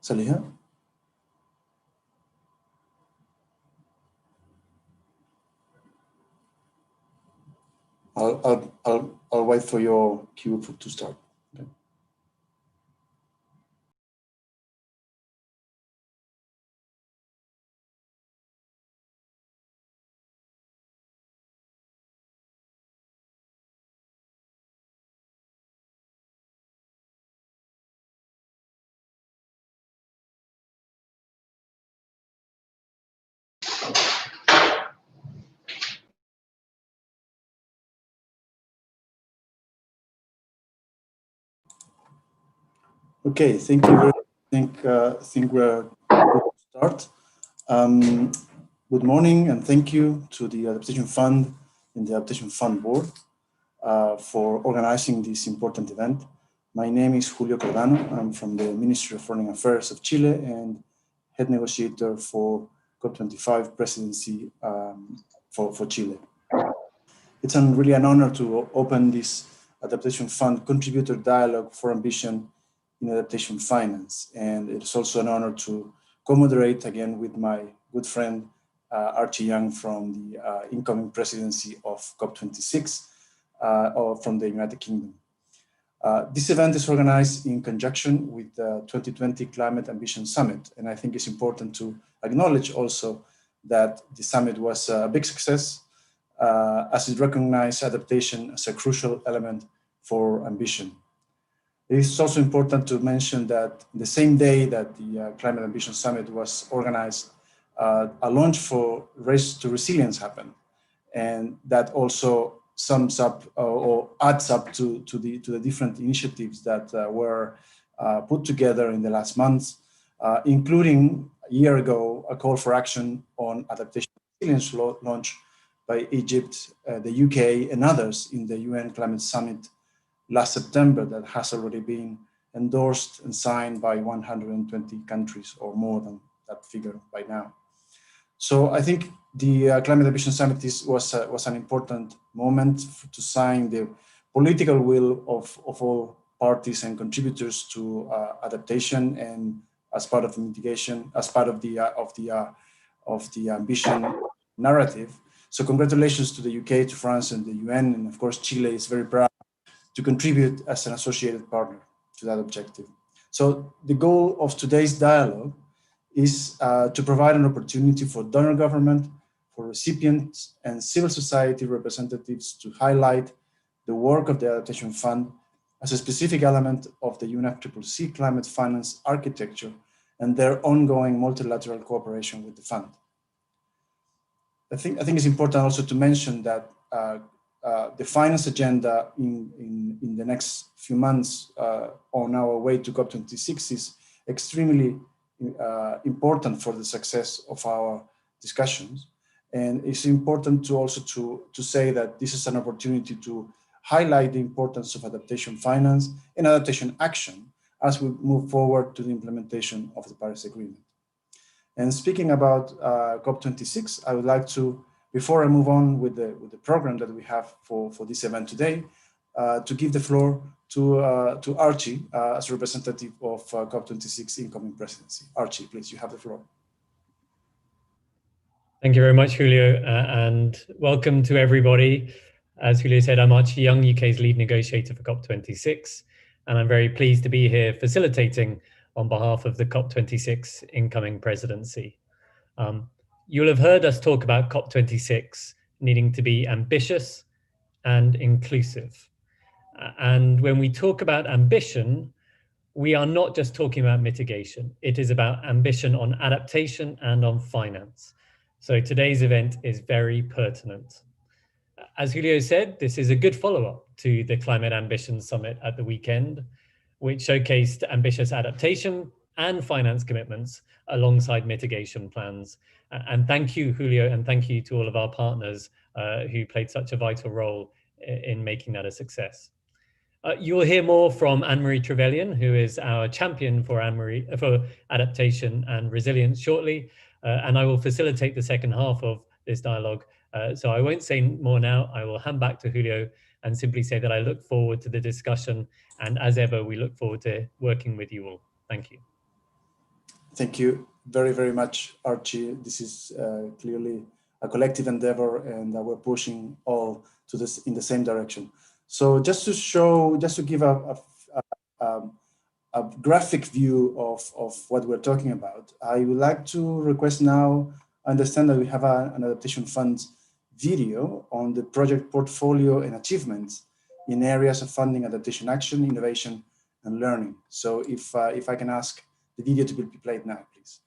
Saliha? I'll wait for your cue to start. Okay. Okay, thank you. Think we're good to start. Good morning, and thank you to the Adaptation Fund and the Adaptation Fund Board for organizing this important event. My name is Julio Cordano. I'm from the Ministry of Foreign Affairs of Chile and head negotiator for COP25 presidency for Chile. It's really an honor to open this Adaptation Fund contributor dialogue for ambition in adaptation finance. And it's also an honor to co-moderate again with my good friend, Archie Young from the incoming presidency of COP26 or from the United Kingdom. This event is organized in conjunction with the 2020 Climate Ambition Summit. And I think it's important to acknowledge also that the summit was a big success as it recognized adaptation as a crucial element for ambition. It is also important to mention that the same day that the Climate Ambition Summit was organized, a launch for Race to Resilience happened. And that also sums up or adds up to the different initiatives that were put together in the last months, including a year ago, a call for action on adaptation resilience launch by Egypt, the UK, and others in the UN Climate Summit last September that has already been endorsed and signed by 120 countries or more than that figure by now. So I think the Climate Ambition Summit was an important moment to sign the political will of all parties and contributors to adaptation, and as part of the mitigation, as part of the ambition narrative. So congratulations to the UK, to France, and the UN, and of course Chile is very proud to contribute as an associated partner to that objective. So the goal of today's dialogue is to provide an opportunity for donor government, for recipients and civil society representatives to highlight the work of the Adaptation Fund as a specific element of the UNFCCC climate finance architecture and their ongoing multilateral cooperation with the fund. I think it's important also to mention that the finance agenda in the next few months on our way to COP26 is extremely important for the success of our discussions. And it's important to also to say that this is an opportunity to highlight the importance of adaptation finance and adaptation action as we move forward to the implementation of the Paris Agreement. And speaking about COP26, I would like to, before I move on with the program that we have for this event today, to give the floor to Archie as representative of COP26 incoming presidency. Archie, please, you have the floor. Thank you very much, Julio, and welcome to everybody. As Julio said, I'm Archie Young, UK's lead negotiator for COP26, and I'm very pleased to be here facilitating on behalf of the COP26 incoming presidency. You'll have heard us talk about COP26 needing to be ambitious and inclusive. And when we talk about ambition, we are not just talking about mitigation. It is about ambition on adaptation and on finance. So today's event is very pertinent. As Julio said, this is a good follow-up to the Climate Ambition Summit at the weekend, which showcased ambitious adaptation and finance commitments alongside mitigation plans. And thank you, Julio, and thank you to all of our partners who played such a vital role in making that a success. You will hear more from Anne-Marie Trevelyan, who is our champion for adaptation and resilience shortly, and I will facilitate the second half of this dialogue. So I won't say more now. I will hand back to Julio and simply say that I look forward to the discussion, and as ever, we look forward to working with you all. Thank you. Thank you very, very much, Archie. This is clearly a collective endeavor, and we're pushing all to this in the same direction. So just to show, just to give a graphic view of what we're talking about, I would like to request now, I understand that we have an Adaptation Fund video on the project portfolio and achievements in areas of funding, adaptation action, innovation, and learning. So if I can ask the video to be played now, please.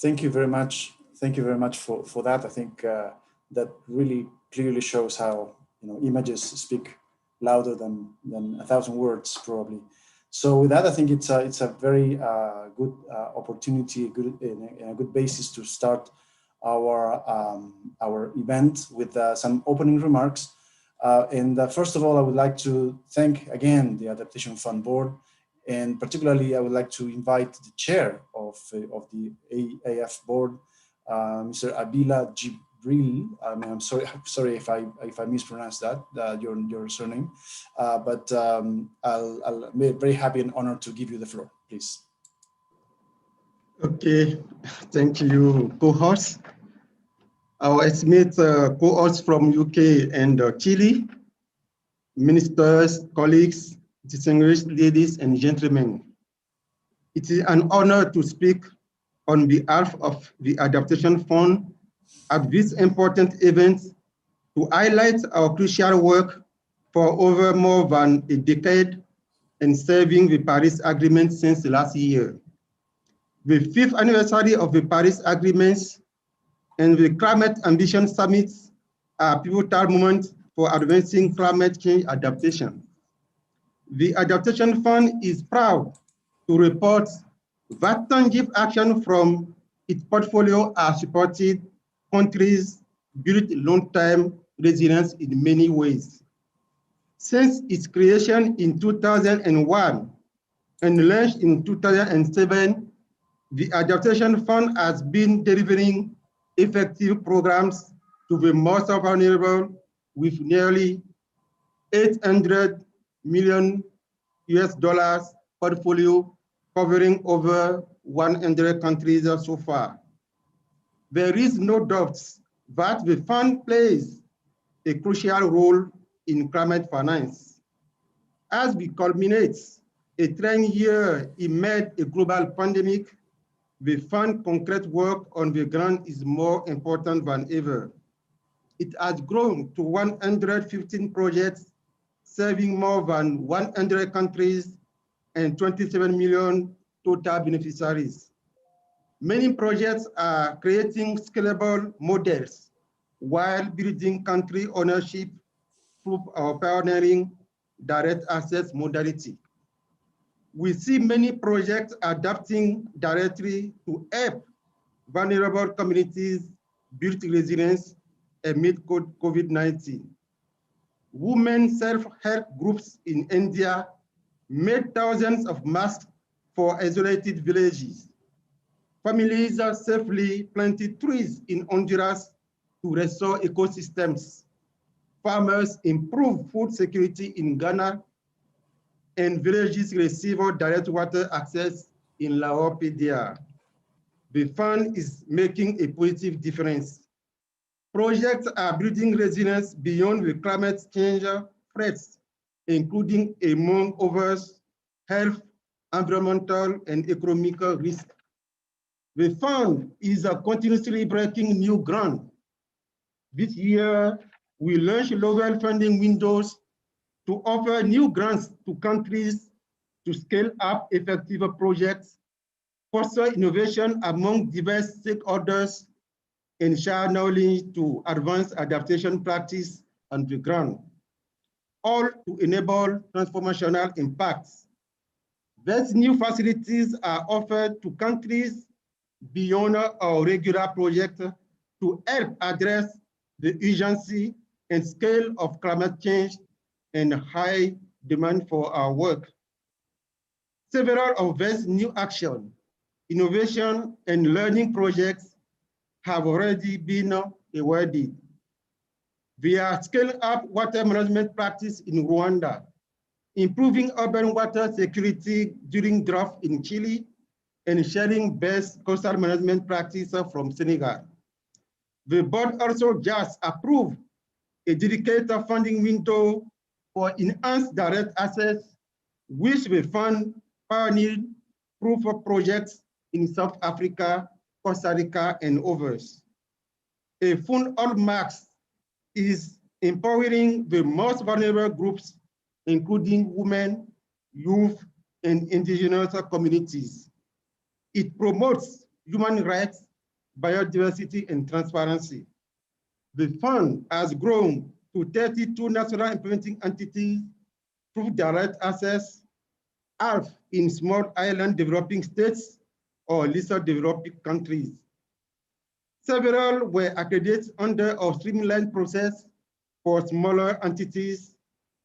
Thank you very much. Thank you very much for that. I think that really clearly shows how images speak louder than 1,000 words, probably. So with that, I think it's a very good opportunity, a good basis to start our event with some opening remarks. And first of all, I would like to thank again the Adaptation Fund Board. And particularly, I would like to invite the chair of the AF board, Mr. Abila Jibril. I'm sorry if I mispronounced that your surname, but I'll be very happy and honored to give you the floor, please. Okay, thank you, co-host. Our esteemed co-hosts from UK and Chile, ministers, colleagues, distinguished ladies and gentlemen. It is an honor to speak on behalf of the Adaptation Fund at this important event to highlight our crucial work for over more than a decade in serving the Paris Agreement since last year. The 5th anniversary of the Paris Agreements and the Climate Ambition Summits are pivotal moments for advancing climate change adaptation. The Adaptation Fund is proud to report that tangible action from its portfolio has supported countries build long-term resilience in many ways. Since its creation in 2001 and launched in 2007, the Adaptation Fund has been delivering effective programs to the most vulnerable with nearly $800 million portfolio covering over 100 countries so far. There is no doubt that the fund plays a crucial role in climate finance. As we culminate a 10-year amid a global pandemic, the fund concrete work on the ground is more important than ever. It has grown to 115 projects, serving more than 100 countries and 27 million total beneficiaries. Many projects are creating scalable models while building country ownership through our pioneering direct access modality. We see many projects adapting directly to help vulnerable communities build resilience amid COVID-19. Women self-help groups in India made thousands of masks for isolated villages. Families are safely planted trees in Honduras to restore ecosystems. Farmers improve food security in Ghana, and villages receive direct water access in Laopedia. The fund is making a positive difference. Projects are building resilience beyond the climate change threats, including, among others, health, environmental, and economic risk. The fund is continuously breaking new ground. This year, we launched local funding windows to offer new grants to countries to scale up effective projects, foster innovation among diverse stakeholders, and share knowledge to advance adaptation practice on the ground, all to enable transformational impacts. These new facilities are offered to countries beyond our regular project to help address the urgency and scale of climate change and high demand for our work. Several of these new action, innovation, and learning projects have already been awarded. We are scaling up water management practice in Rwanda, improving urban water security during drought in Chile, and sharing best coastal management practices from Senegal. The board also just approved a dedicated funding window for enhanced direct access, which will fund pioneered proof of projects in South Africa, Costa Rica, and others. A fund hallmarks is empowering the most vulnerable groups, including women, youth, and indigenous communities. It promotes human rights, biodiversity, and transparency. The fund has grown to 32 national implementing entities through direct access, half in small island developing states or lesser developing countries. Several were accredited under a streamlined process for smaller entities,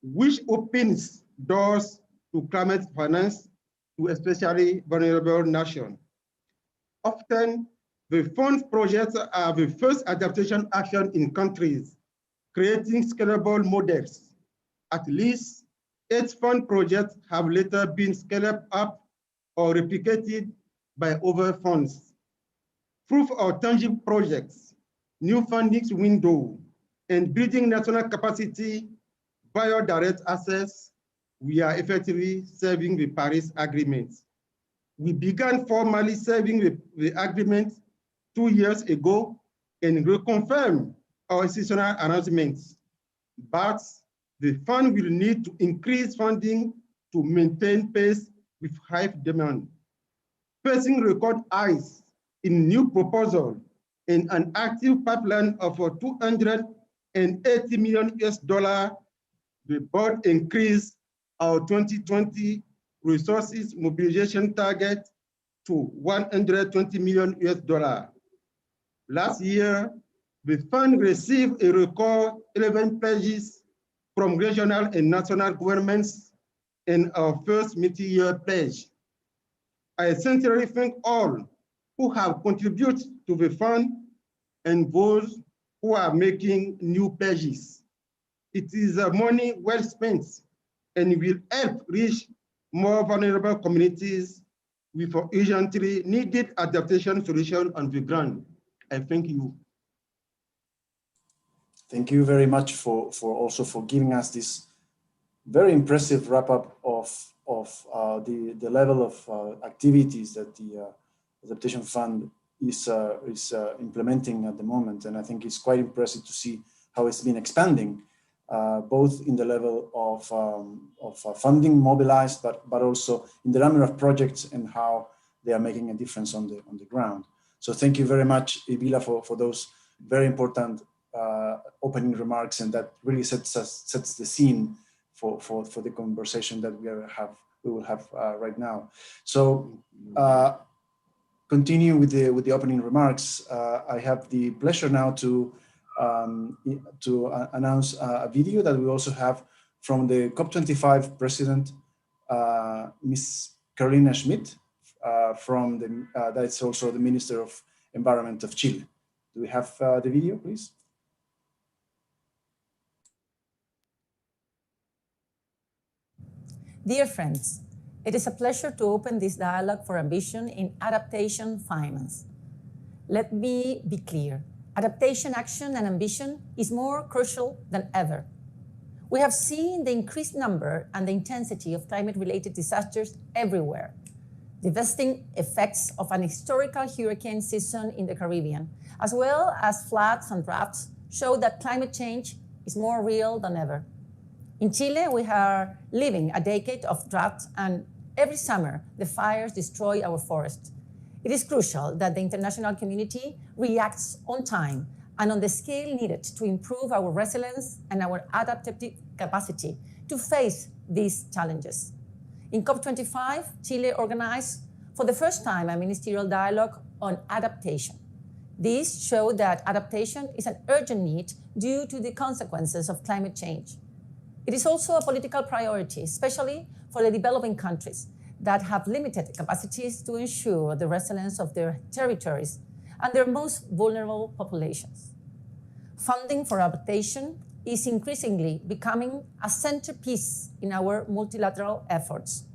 which opens doors to climate finance to especially vulnerable nations. Often, the fund's projects are the first adaptation action in countries, creating scalable models. At least 8 fund projects have later been scaled up or replicated by other funds. Through our tangible projects, new funding window, and building national capacity via direct access, we are effectively serving the Paris Agreement. We began formally serving the agreement 2 years ago and reconfirmed our institutional announcements. But the fund will need to increase funding to maintain pace with high demand. Facing record highs in new proposals and an active pipeline of $280 million US, the board increased our 2020 resources mobilization target to $120 million US. Last year, the fund received a record 11 pledges from regional and national governments in our first multi-year pledge. I sincerely thank all who have contributed to the fund and those who are making new pledges. It is money well spent and will help reach more vulnerable communities with urgently needed adaptation solutions on the ground. I thank you. Thank you very much for also for giving us this very impressive wrap up of the level of activities that the Adaptation Fund is implementing at the moment, and I think it's quite impressive to see how it's been expanding, both in the level of funding mobilized, but also in the number of projects and how they are making a difference on the ground. So thank you very much, Ibila, for those very important opening remarks, and that really sets the scene for the conversation that we will have right now. So continue with the opening remarks. I have the pleasure now to announce a video that we also have from the COP25 president, Ms. Carolina Schmidt, from that's also the Minister of Environment of Chile. Do we have the video, please? Dear friends, it is a pleasure to open this dialogue for ambition in adaptation finance. Let me be clear. Adaptation action and ambition is more crucial than ever. We have seen the increased number and the intensity of climate-related disasters everywhere. Devastating effects of an historical hurricane season in the Caribbean, as well as floods and droughts, show that climate change is more real than ever. In Chile, we are living a decade of drought, and every summer the fires destroy our forests. It is crucial that the international community reacts on time and on the scale needed to improve our resilience and our adaptive capacity to face these challenges. In COP25, Chile organized for the first time a ministerial dialogue on adaptation. This showed that adaptation is an urgent need due to the consequences of climate change. It is also a political priority, especially for the developing countries that have limited capacities to ensure the resilience of their territories and their most vulnerable populations. Funding for adaptation is increasingly becoming a centerpiece in our multilateral efforts.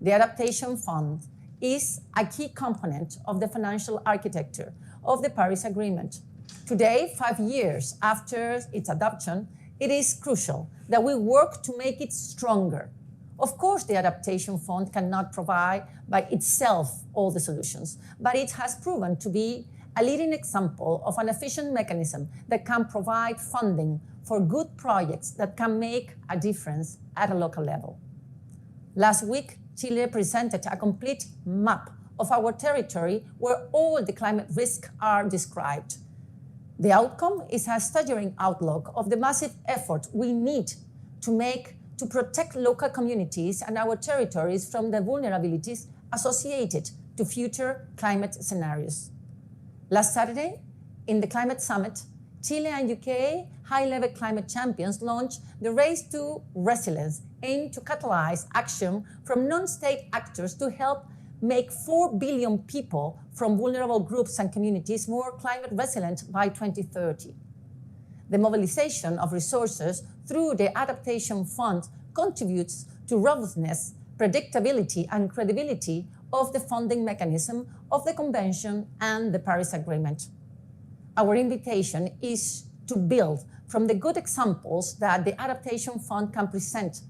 The Adaptation Fund is a key component of the financial architecture of the Paris Agreement. Today, 5 years after its adoption, it is crucial that we work to make it stronger. Of course, the Adaptation Fund cannot provide by itself all the solutions, but it has proven to be a leading example of an efficient mechanism that can provide funding for good projects that can make a difference at a local level. Last week, Chile presented a complete map of our territory where all the climate risks are described. The outcome is a staggering outlook of the massive effort we need to make to protect local communities and our territories from the vulnerabilities associated to future climate scenarios. Last Saturday, in the Climate Summit, Chile and UK high-level climate champions launched the Race to Resilience, aimed to catalyze action from non-state actors to help make 4 billion people from vulnerable groups and communities more climate resilient by 2030. The mobilization of resources through the Adaptation Fund contributes to robustness, predictability, and credibility of the funding mechanism of the Convention and the Paris Agreement. Our invitation is to build from the good examples that the Adaptation Fund can present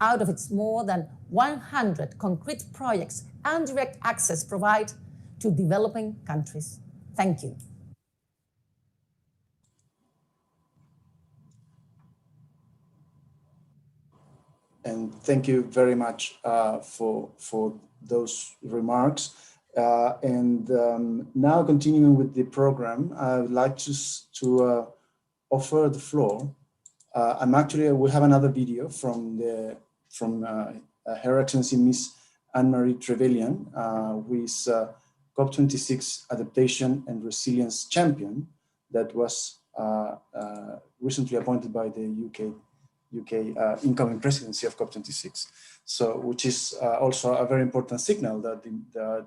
out of its more than 100 concrete projects and direct access provide to developing countries. Thank you. And thank you very much for those remarks. Now continuing with the program, I would like to offer the floor. We have another video from Her Excellency Miss Anne-Marie Trevelyan, who is COP26 Adaptation and Resilience Champion that was recently appointed by the UK incoming presidency of COP26. So, which is also a very important signal that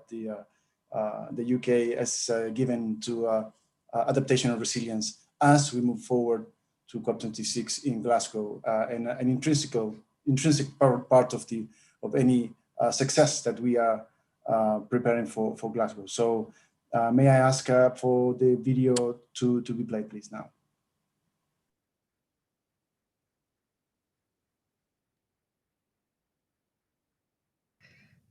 the UK has given to adaptation and resilience as we move forward to COP26 in Glasgow, and an intrinsic part of any success that we are preparing for Glasgow. So May I ask for the video to be played, please, now?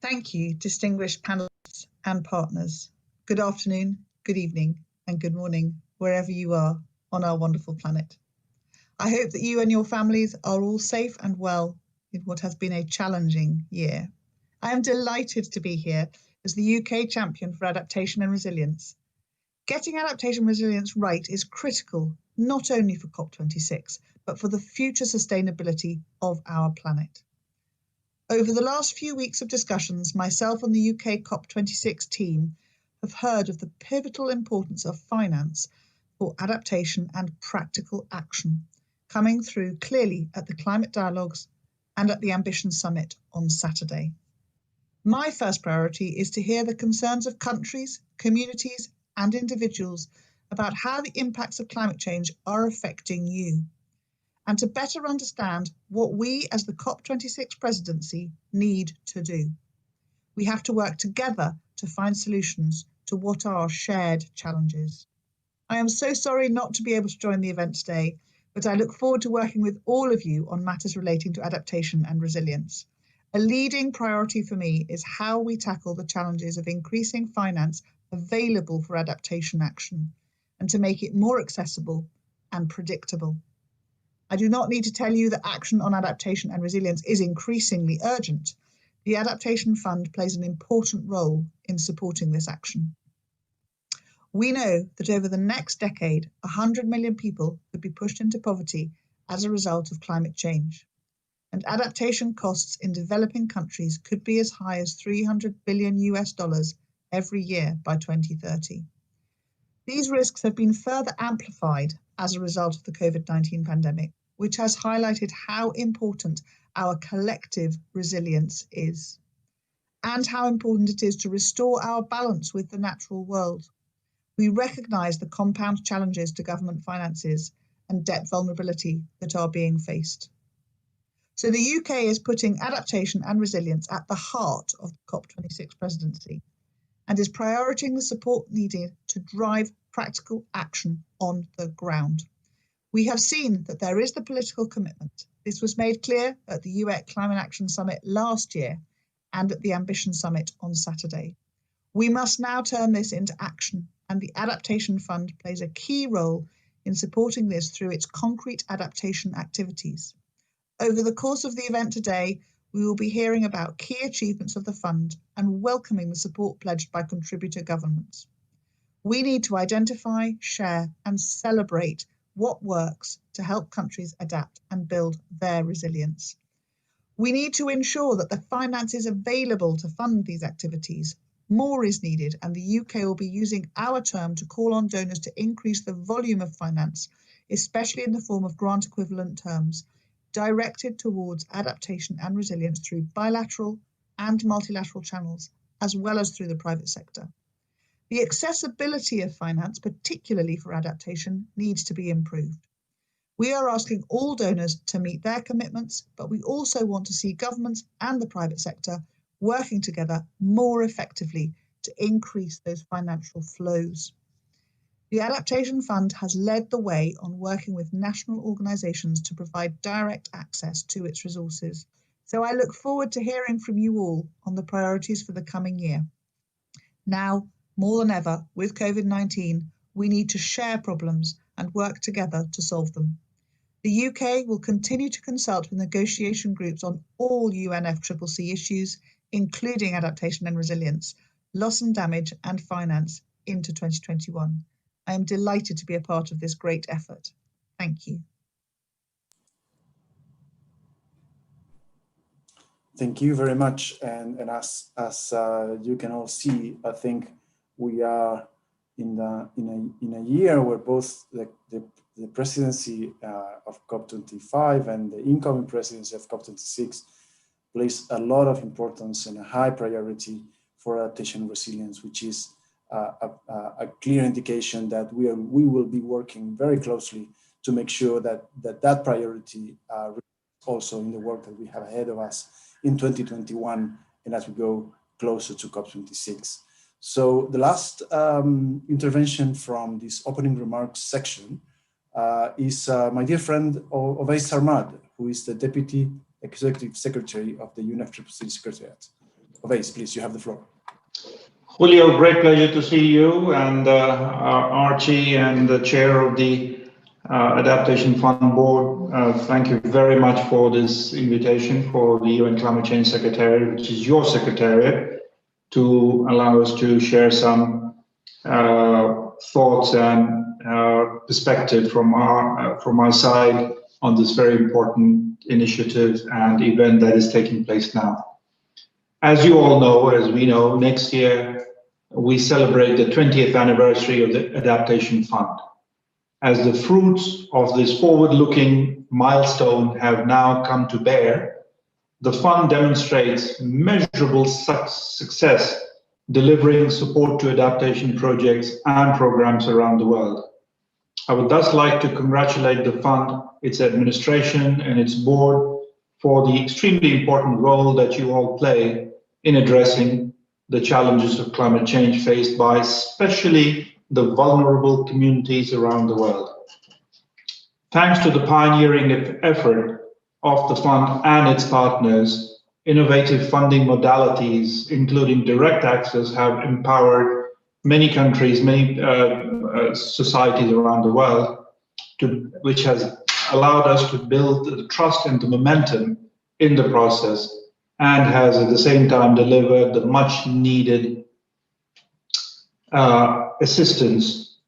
Thank you, distinguished panelists and partners. Good afternoon, good evening, and good morning, wherever you are on our wonderful planet. I hope that you and your families are all safe and well in what has been a challenging year. I am delighted to be here as the UK champion for adaptation and resilience. Getting adaptation and resilience right is critical, not only for COP26, but for the future sustainability of our planet. Over the last few weeks of discussions, myself and the UK COP26 team have heard of the pivotal importance of finance for adaptation and practical action, coming through clearly at the climate dialogues and at the Ambition Summit on Saturday. My first priority is to hear the concerns of countries, communities, and individuals about how the impacts of climate change are affecting you, and to better understand what we as the COP26 presidency need to do. We have to work together to find solutions to what are shared challenges. I am so sorry not to be able to join the event today, but I look forward to working with all of you on matters relating to adaptation and resilience. A leading priority for me is how we tackle the challenges of increasing finance available for adaptation action and to make it more accessible and predictable. I do not need to tell you that action on adaptation and resilience is increasingly urgent. The Adaptation Fund plays an important role in supporting this action. We know that over the next decade, 100 million people could be pushed into poverty as a result of climate change. And adaptation costs in developing countries could be as high as $300 billion every year by 2030. These risks have been further amplified as a result of the COVID-19 pandemic, which has highlighted how important our collective resilience is, and how important it is to restore our balance with the natural world. We recognise the compound challenges to government finances and debt vulnerability that are being faced. So the UK is putting adaptation and resilience at the heart of the COP26 presidency and is prioritizing the support needed to drive practical action on the ground. We have seen that there is the political commitment. This was made clear at the UN Climate Action Summit last year and at the Ambition Summit on Saturday. We must now turn this into action, and the Adaptation Fund plays a key role in supporting this through its concrete adaptation activities. Over the course of the event today, we will be hearing about key achievements of the fund and welcoming the support pledged by contributor governments. We need to identify, share, and celebrate what works to help countries adapt and build their resilience. We need to ensure that the finance is available to fund these activities. More is needed, and the UK will be using our term to call on donors to increase the volume of finance, especially in the form of grant equivalent terms, directed towards adaptation and resilience through bilateral and multilateral channels, as well as through the private sector. The accessibility of finance, particularly for adaptation, needs to be improved. We are asking all donors to meet their commitments, but we also want to see governments and the private sector working together more effectively to increase those financial flows. The Adaptation Fund has led the way on working with national organisations to provide direct access to its resources. So I look forward to hearing from you all on the priorities for the coming year. Now, more than ever, with COVID-19, we need to share problems and work together to solve them. The UK will continue to consult with negotiation groups on all UNFCCC issues, including adaptation and resilience, loss and damage, and finance into 2021. I am delighted to be a part of this great effort. Thank you. Thank you very much. And as you can all see, I think we are in a year where both the presidency of COP25 and the incoming presidency of COP26 place a lot of importance and a high priority for adaptation and resilience, which is a clear indication that we will be working very closely to make sure that priority also in the work that we have ahead of us in 2021 and as we go closer to COP26. So the last intervention from this opening remarks section is my dear friend Ovais Sarmad, who is the Deputy Executive Secretary of the UNFCCC Secretariat. Ovais, please, you have the floor. Julio, great pleasure to see you and Archie and the chair of the Adaptation Fund Board. Thank you very much for this invitation for the UN Climate Change Secretariat, which is your secretariat, to allow us to share some thoughts and perspective from our side on this very important initiative and event that is taking place now. As you all know, as we know, next year we celebrate the 20th anniversary of the Adaptation Fund. As the fruits of this forward-looking milestone have now come to bear, the fund demonstrates measurable success delivering support to adaptation projects and programs around the world. I would thus like to congratulate the fund, its administration and its board for the extremely important role that you all play in addressing the challenges of climate change faced by especially the vulnerable communities around the world. Thanks to the pioneering effort of the fund and its partners, innovative funding modalities, including direct access, have empowered many countries, many societies around the world, which has allowed us to build the trust and the momentum in the process, and has at the same time delivered the much needed assistance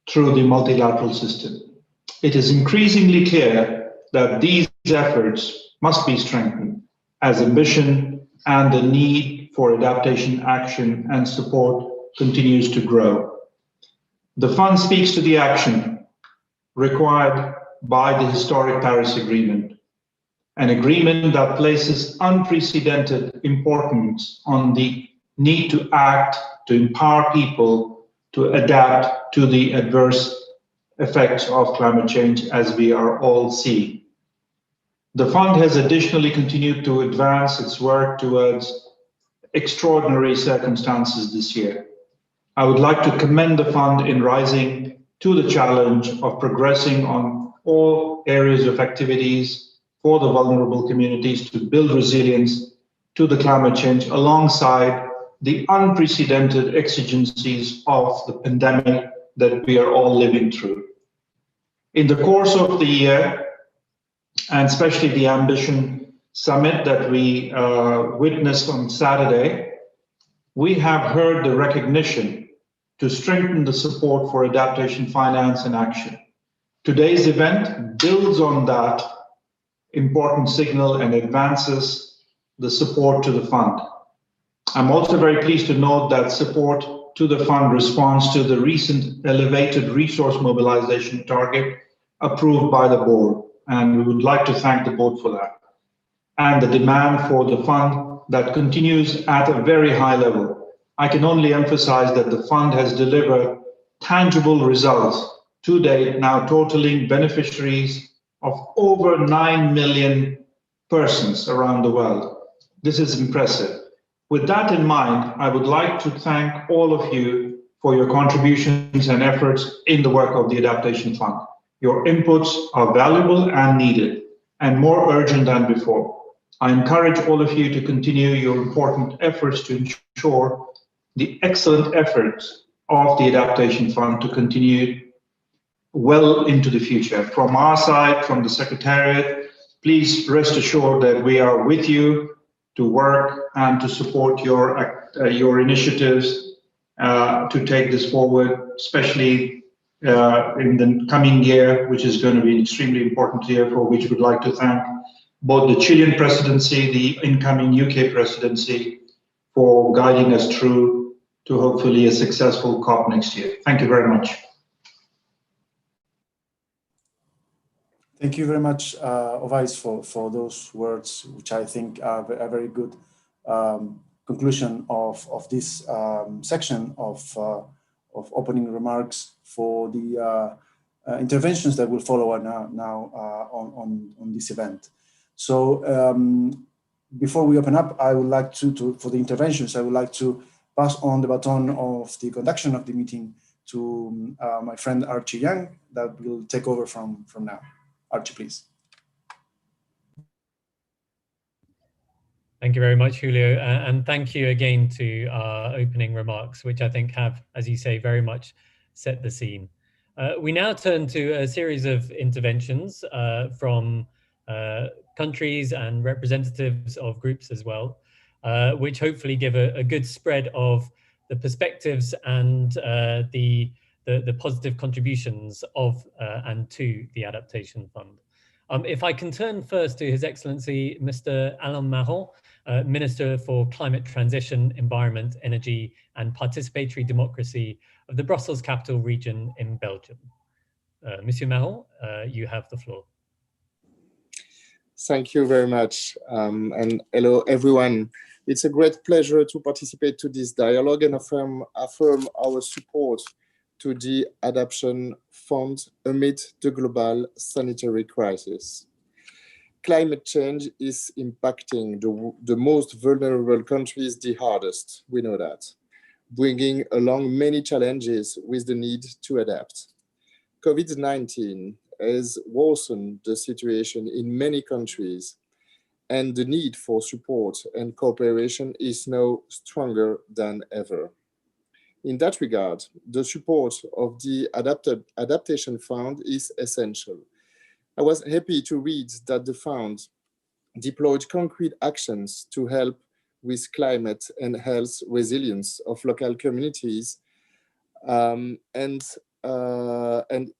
through the multilateral system. It is increasingly clear that these efforts must be strengthened as ambition and the need for adaptation action and support continues to grow. The fund speaks to the action required by the historic Paris Agreement, an agreement that places unprecedented importance on the need to act to empower people to adapt to the adverse effects of climate change as we are all seeing. The fund has additionally continued to advance its work towards extraordinary circumstances this year. I would like to commend the fund in rising to the challenge of progressing on all areas of activities for the vulnerable communities to build resilience to the climate change alongside the unprecedented exigencies of the pandemic that we are all living through. In the course of the year, and especially the Ambition Summit that we witnessed on Saturday, we have heard the recognition to strengthen the support for adaptation finance and action. Today's event builds on that important signal and advances the support to the fund. I'm also very pleased to note that support to the fund responds to the recent elevated resource mobilization target approved by the board, and we would like to thank the board for that. And the demand for the fund that continues at a very high level. I can only emphasize that the fund has delivered tangible results to date, now totaling beneficiaries of over 9 million persons around the world. This is impressive. With that in mind, I would like to thank all of you for your contributions and efforts in the work of the Adaptation Fund. Your inputs are valuable and needed, and more urgent than before. I encourage all of you to continue your important efforts to ensure the excellent efforts of the Adaptation Fund to continue well into the future. From our side, from the Secretariat, please rest assured that we are with you to work and to support your initiatives to take this forward, especially in the coming year, which is going to be an extremely important year, for which we'd like to thank both the Chilean presidency, the incoming UK presidency, for guiding us through to hopefully a successful COP next year. Thank you very much. Thank you very much, Ovais, for those words, which I think are a very good conclusion of this section of opening remarks for the interventions that will follow now on this event. So before we open up, I would like to for the interventions, I would like to pass on the baton of the conduction of the meeting to my friend Archie Young, that will take over from now. Archie, please. Thank you very much, Julio. And thank you again to our opening remarks, which I think have, as you say, very much set the scene. We now turn to a series of interventions from countries and representatives of groups as well, which hopefully give a good spread of the perspectives and the positive contributions of and to the Adaptation Fund. If I can turn first to His Excellency, Mr. Alain Marron, Minister for Climate Transition, Environment, Energy and Participatory Democracy of the Brussels Capital Region in Belgium. Monsieur Marron, you have the floor. Thank you very much, and hello everyone. It's a great pleasure to participate to this dialogue and affirm our support to the Adaptation Fund amid the global sanitary crisis. Climate change is impacting the most vulnerable countries the hardest, we know that, bringing along many challenges with the need to adapt. COVID-19 has worsened the situation in many countries, and the need for support and cooperation is now stronger than ever. In that regard, the support of the Adaptation Fund is essential. I was happy to read that the fund deployed concrete actions to help with climate and health resilience of local communities, and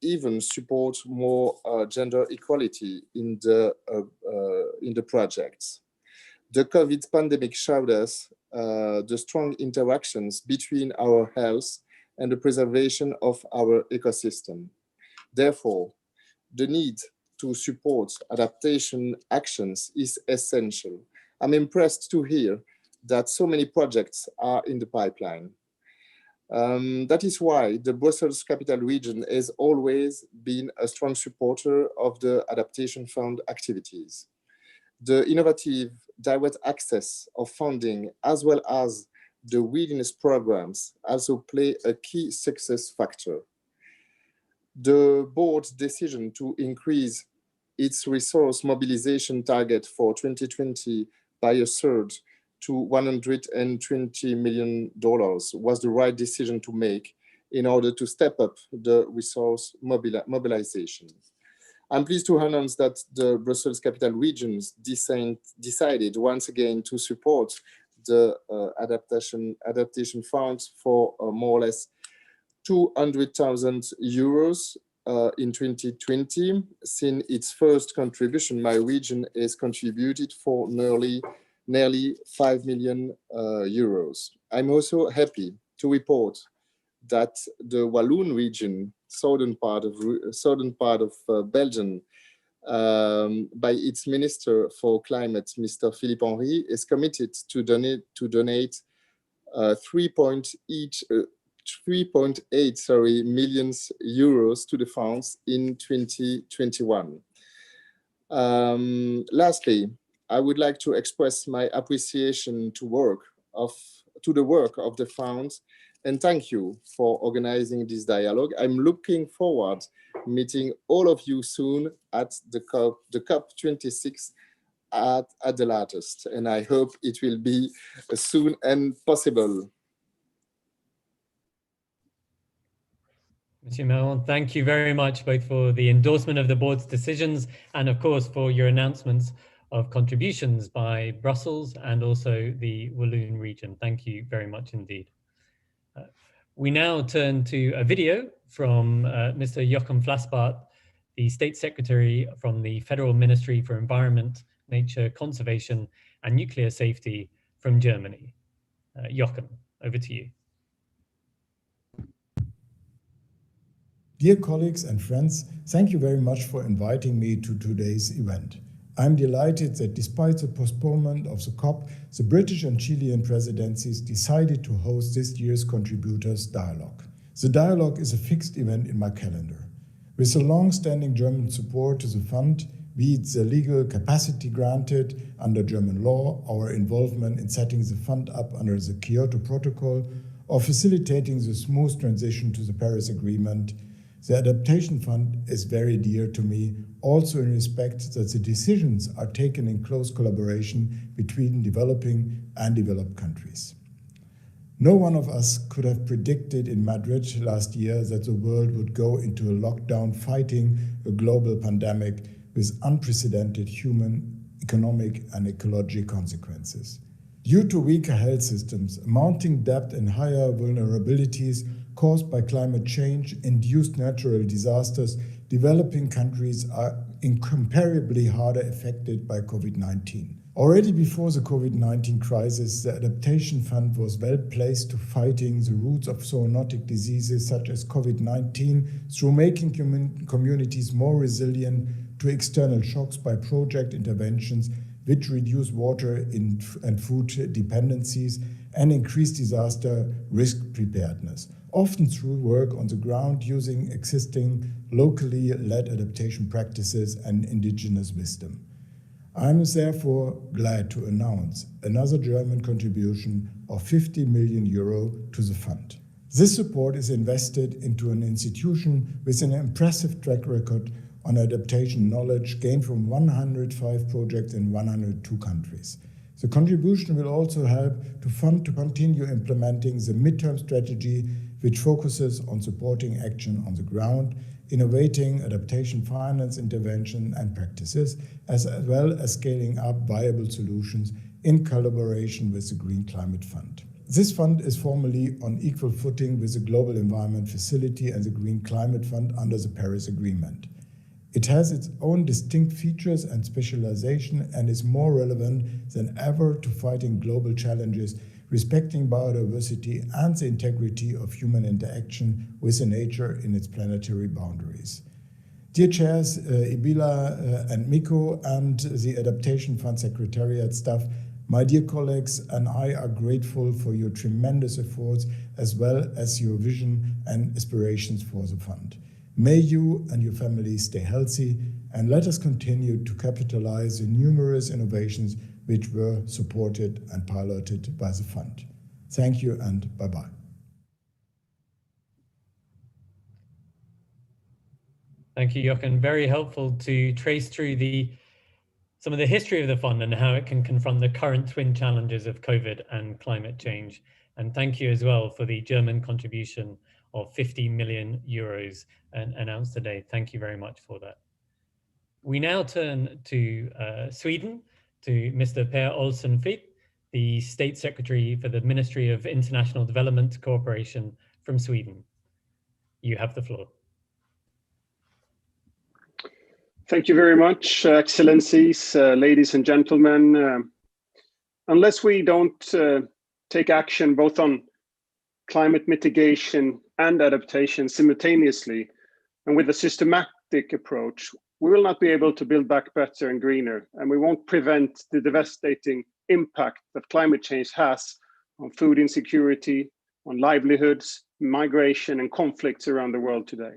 even support more gender equality in the projects. The COVID pandemic showed us the strong interactions between our health and the preservation of our ecosystem. Therefore, the need to support adaptation actions is essential. I'm impressed to hear that so many projects are in the pipeline. That is why the Brussels Capital Region has always been a strong supporter of the Adaptation Fund activities. The innovative direct access of funding, as well as the readiness programs, also play a key success factor. The board's decision to increase its resource mobilization target for 2020 by a third to $120 million was the right decision to make in order to step up the resource mobilization. I'm pleased to announce that the Brussels Capital Regions decided once again to support the Adaptation Fund for more or less 200,000 euros in 2020. Since its first contribution, my region has contributed for nearly 5 million euros. I'm also happy to report that the Walloon region, southern part of Belgium, by its Minister for Climate, Mr. Philippe Henry, is committed to donate 3.8 million euros to the funds in 2021. Lastly, I would like to express my appreciation to the work of the fund, and thank you for organizing this dialogue. I'm looking forward meeting all of you soon at the COP26 at the latest, and I hope it will be soon and possible. Monsieur Marron, thank you very much both for the endorsement of the board's decisions and of course for your announcements of contributions by Brussels and also the Walloon region. Thank you very much indeed. We now turn to a video from Mr. Jochen Flassbart, the State Secretary from the Federal Ministry for Environment, Nature, Conservation and Nuclear Safety from Germany. Jochen, over to you. Dear colleagues and friends, thank you very much for inviting me to today's event. I'm delighted that despite the postponement of the COP, the British and Chilean presidencies decided to host this year's Contributors Dialogue. The dialogue is a fixed event in my calendar. With the long-standing German support to the fund, be it the legal capacity granted under German law, our involvement in setting the fund up under the Kyoto Protocol, or facilitating the smooth transition to the Paris Agreement. The Adaptation Fund is very dear to me, also in respect that the decisions are taken in close collaboration between developing and developed countries. No one of us could have predicted in Madrid last year that the world would go into a lockdown fighting a global pandemic with unprecedented human, economic, and ecological consequences. Due to weaker health systems, mounting debt, and higher vulnerabilities caused by climate change, induced natural disasters, developing countries are incomparably harder affected by COVID-19. Already before the COVID-19 crisis, the Adaptation Fund was well placed to fighting the roots of zoonotic diseases such as COVID-19 through making communities more resilient to external shocks by project interventions which reduce water and food dependencies and increase disaster risk preparedness, often through work on the ground using existing locally led adaptation practices and indigenous wisdom. I am therefore glad to announce another German contribution of 50 million euro to the fund. This support is invested into an institution with an impressive track record on adaptation knowledge gained from 105 projects in 102 countries. The contribution will also help to fund to continue implementing the midterm strategy, which focuses on supporting action on the ground, innovating adaptation finance intervention and practices, as well as scaling up viable solutions in collaboration with the Green Climate Fund. This fund is formally on equal footing with the Global Environment Facility and the Green Climate Fund under the Paris Agreement. It has its own distinct features and specialization and is more relevant than ever to fighting global challenges, respecting biodiversity and the integrity of human interaction with the nature in its planetary boundaries. Dear Chairs Ibila and Miko and the Adaptation Fund Secretariat staff, my dear colleagues and I are grateful for your tremendous efforts as well as your vision and aspirations for the fund. May you and your family stay healthy, and let us continue to capitalize the numerous innovations which were supported and piloted by the fund. Thank you and bye-bye. Thank you, Jochen. Very helpful to trace through some of the history of the fund and how it can confront the current twin challenges of COVID and climate change. And thank you as well for the German contribution of 50 million euros announced today. Thank you very much for that. We now turn to Sweden, to Mr. Per Olsen Fritt, the State Secretary for the Ministry of International Development Cooperation from Sweden. You have the floor. Thank you very much, Excellencies, ladies and gentlemen. Unless we don't take action both on climate mitigation and adaptation simultaneously, and with a systematic approach, we will not be able to build back better and greener, and we won't prevent the devastating impact that climate change has on food insecurity, on livelihoods, migration, and conflicts around the world today.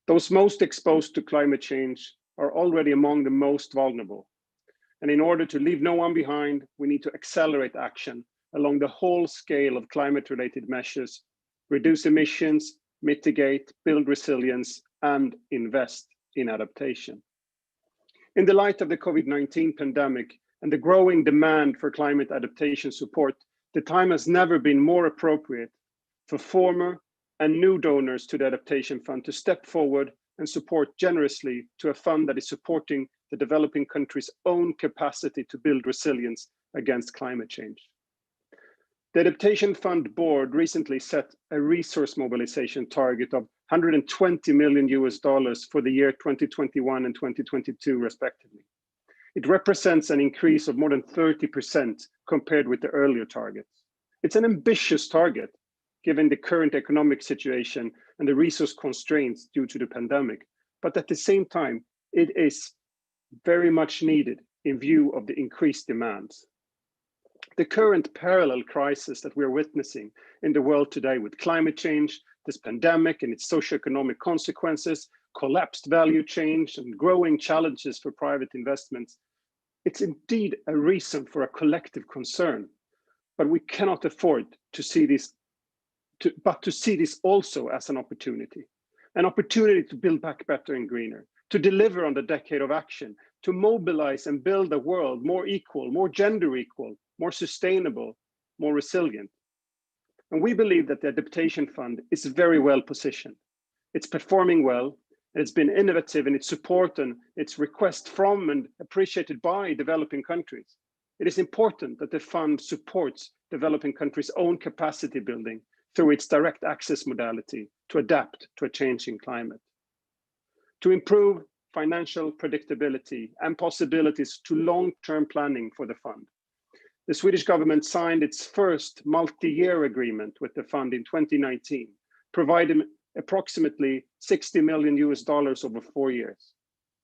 Those most exposed to climate change are already among the most vulnerable. And in order to leave no one behind, we need to accelerate action along the whole scale of climate-related measures, reduce emissions, mitigate, build resilience, and invest in adaptation. In the light of the COVID-19 pandemic and the growing demand for climate adaptation support, the time has never been more appropriate for former and new donors to the Adaptation Fund to step forward and support generously to a fund that is supporting the developing country's own capacity to build resilience against climate change. The Adaptation Fund board recently set a resource mobilization target of $120 million for the year 2021 and 2022, respectively. It represents an increase of more than 30% compared with the earlier targets. It's an ambitious target, given the current economic situation and the resource constraints due to the pandemic. But at the same time, it is very much needed in view of the increased demands. The current parallel crisis that we're witnessing in the world today with climate change, this pandemic and its socioeconomic consequences, collapsed value chains and growing challenges for private investments, it's indeed a reason for a collective concern. But we cannot afford to see this, to see this also as an opportunity to build back better and greener, to deliver on the decade of action, to mobilize and build a world more equal, more gender equal, more sustainable, more resilient. And we believe that the Adaptation Fund is very well positioned. It's performing well, and it's been innovative in its support and its request from and appreciated by developing countries. It is important that the fund supports developing countries' own capacity building through its direct access modality to adapt to a changing climate. To improve financial predictability and possibilities to long-term planning for the fund, the Swedish government signed its first multi-year agreement with the fund in 2019, providing approximately $60 million over 4 years.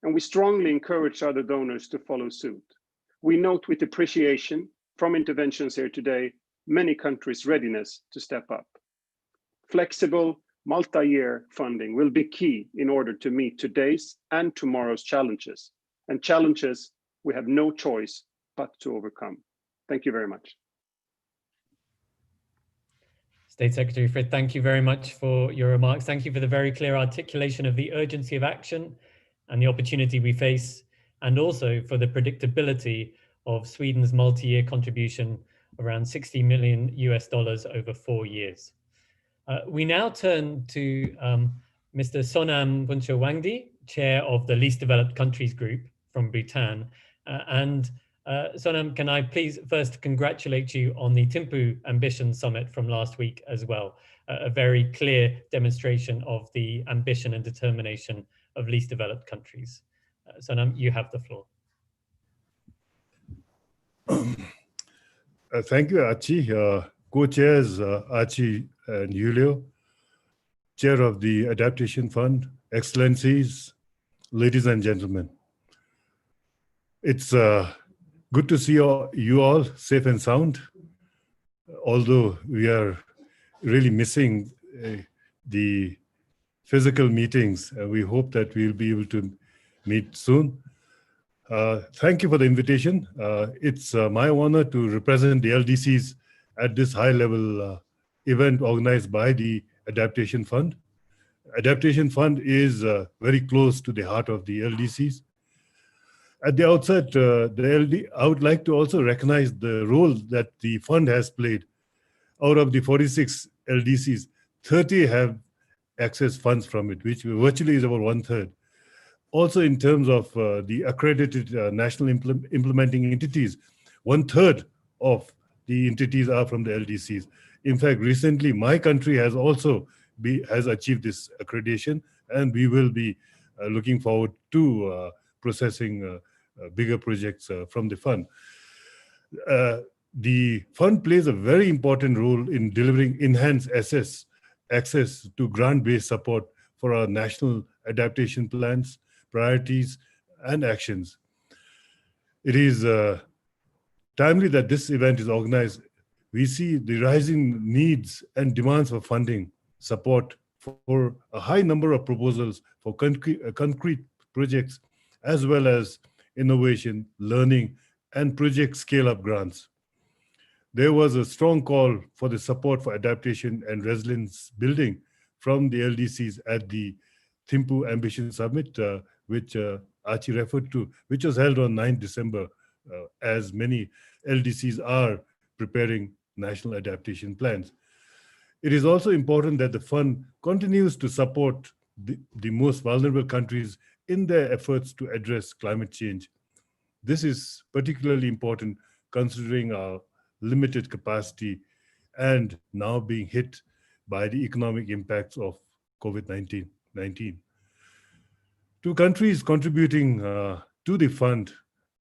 And we strongly encourage other donors to follow suit. We note with appreciation from interventions here today, many countries' readiness to step up. Flexible, multi-year funding will be key in order to meet today's and tomorrow's challenges, and challenges we have no choice but to overcome. Thank you very much. State Secretary Frith, thank you very much for your remarks. Thank you for the very clear articulation of the urgency of action and the opportunity we face, and also for the predictability of Sweden's multi-year contribution, around $60 million over 4 years. We now turn to Mr. Sonam Punchawangdi, Chair of the Least Developed Countries Group from Bhutan. Sonam, can I please first congratulate you on the Thimphu Ambition Summit from last week as well, a very clear demonstration of the ambition and determination of least developed countries. Sonam, you have the floor. Thank you, Archie. Co-chairs Archie and Julio, Chair of the Adaptation Fund, Excellencies, ladies and gentlemen. It's good to see you all safe and sound, although we are really missing the physical meetings. We hope that we'll be able to meet soon. Thank you for the invitation. It's my honor to represent the LDCs at this high-level event organized by the Adaptation Fund. Adaptation Fund is very close to the heart of the LDCs. At the outset, I would like to also recognize the role that the fund has played. Out of the 46 LDCs, 30 have accessed funds from it, which virtually is about 1/3. Also, in terms of the accredited national implementing entities, 1/3 of the entities are from the LDCs. In fact, recently, my country has also has achieved this accreditation, and we will be looking forward to processing bigger projects from the fund. The fund plays a very important role in delivering enhanced access to grant-based support for our national adaptation plans, priorities, and actions. It is timely that this event is organized. We see the rising needs and demands for funding support for a high number of proposals for concrete projects, as well as innovation, learning, and project scale-up grants. There was a strong call for the support for adaptation and resilience building from the LDCs at the Thimphu Ambition Summit, which Archie referred to, which was held on 9 December, as many LDCs are preparing national adaptation plans. It is also important that the fund continues to support the most vulnerable countries in their efforts to address climate change. This is particularly important considering our limited capacity and now being hit by the economic impacts of COVID-19. To countries contributing to the fund,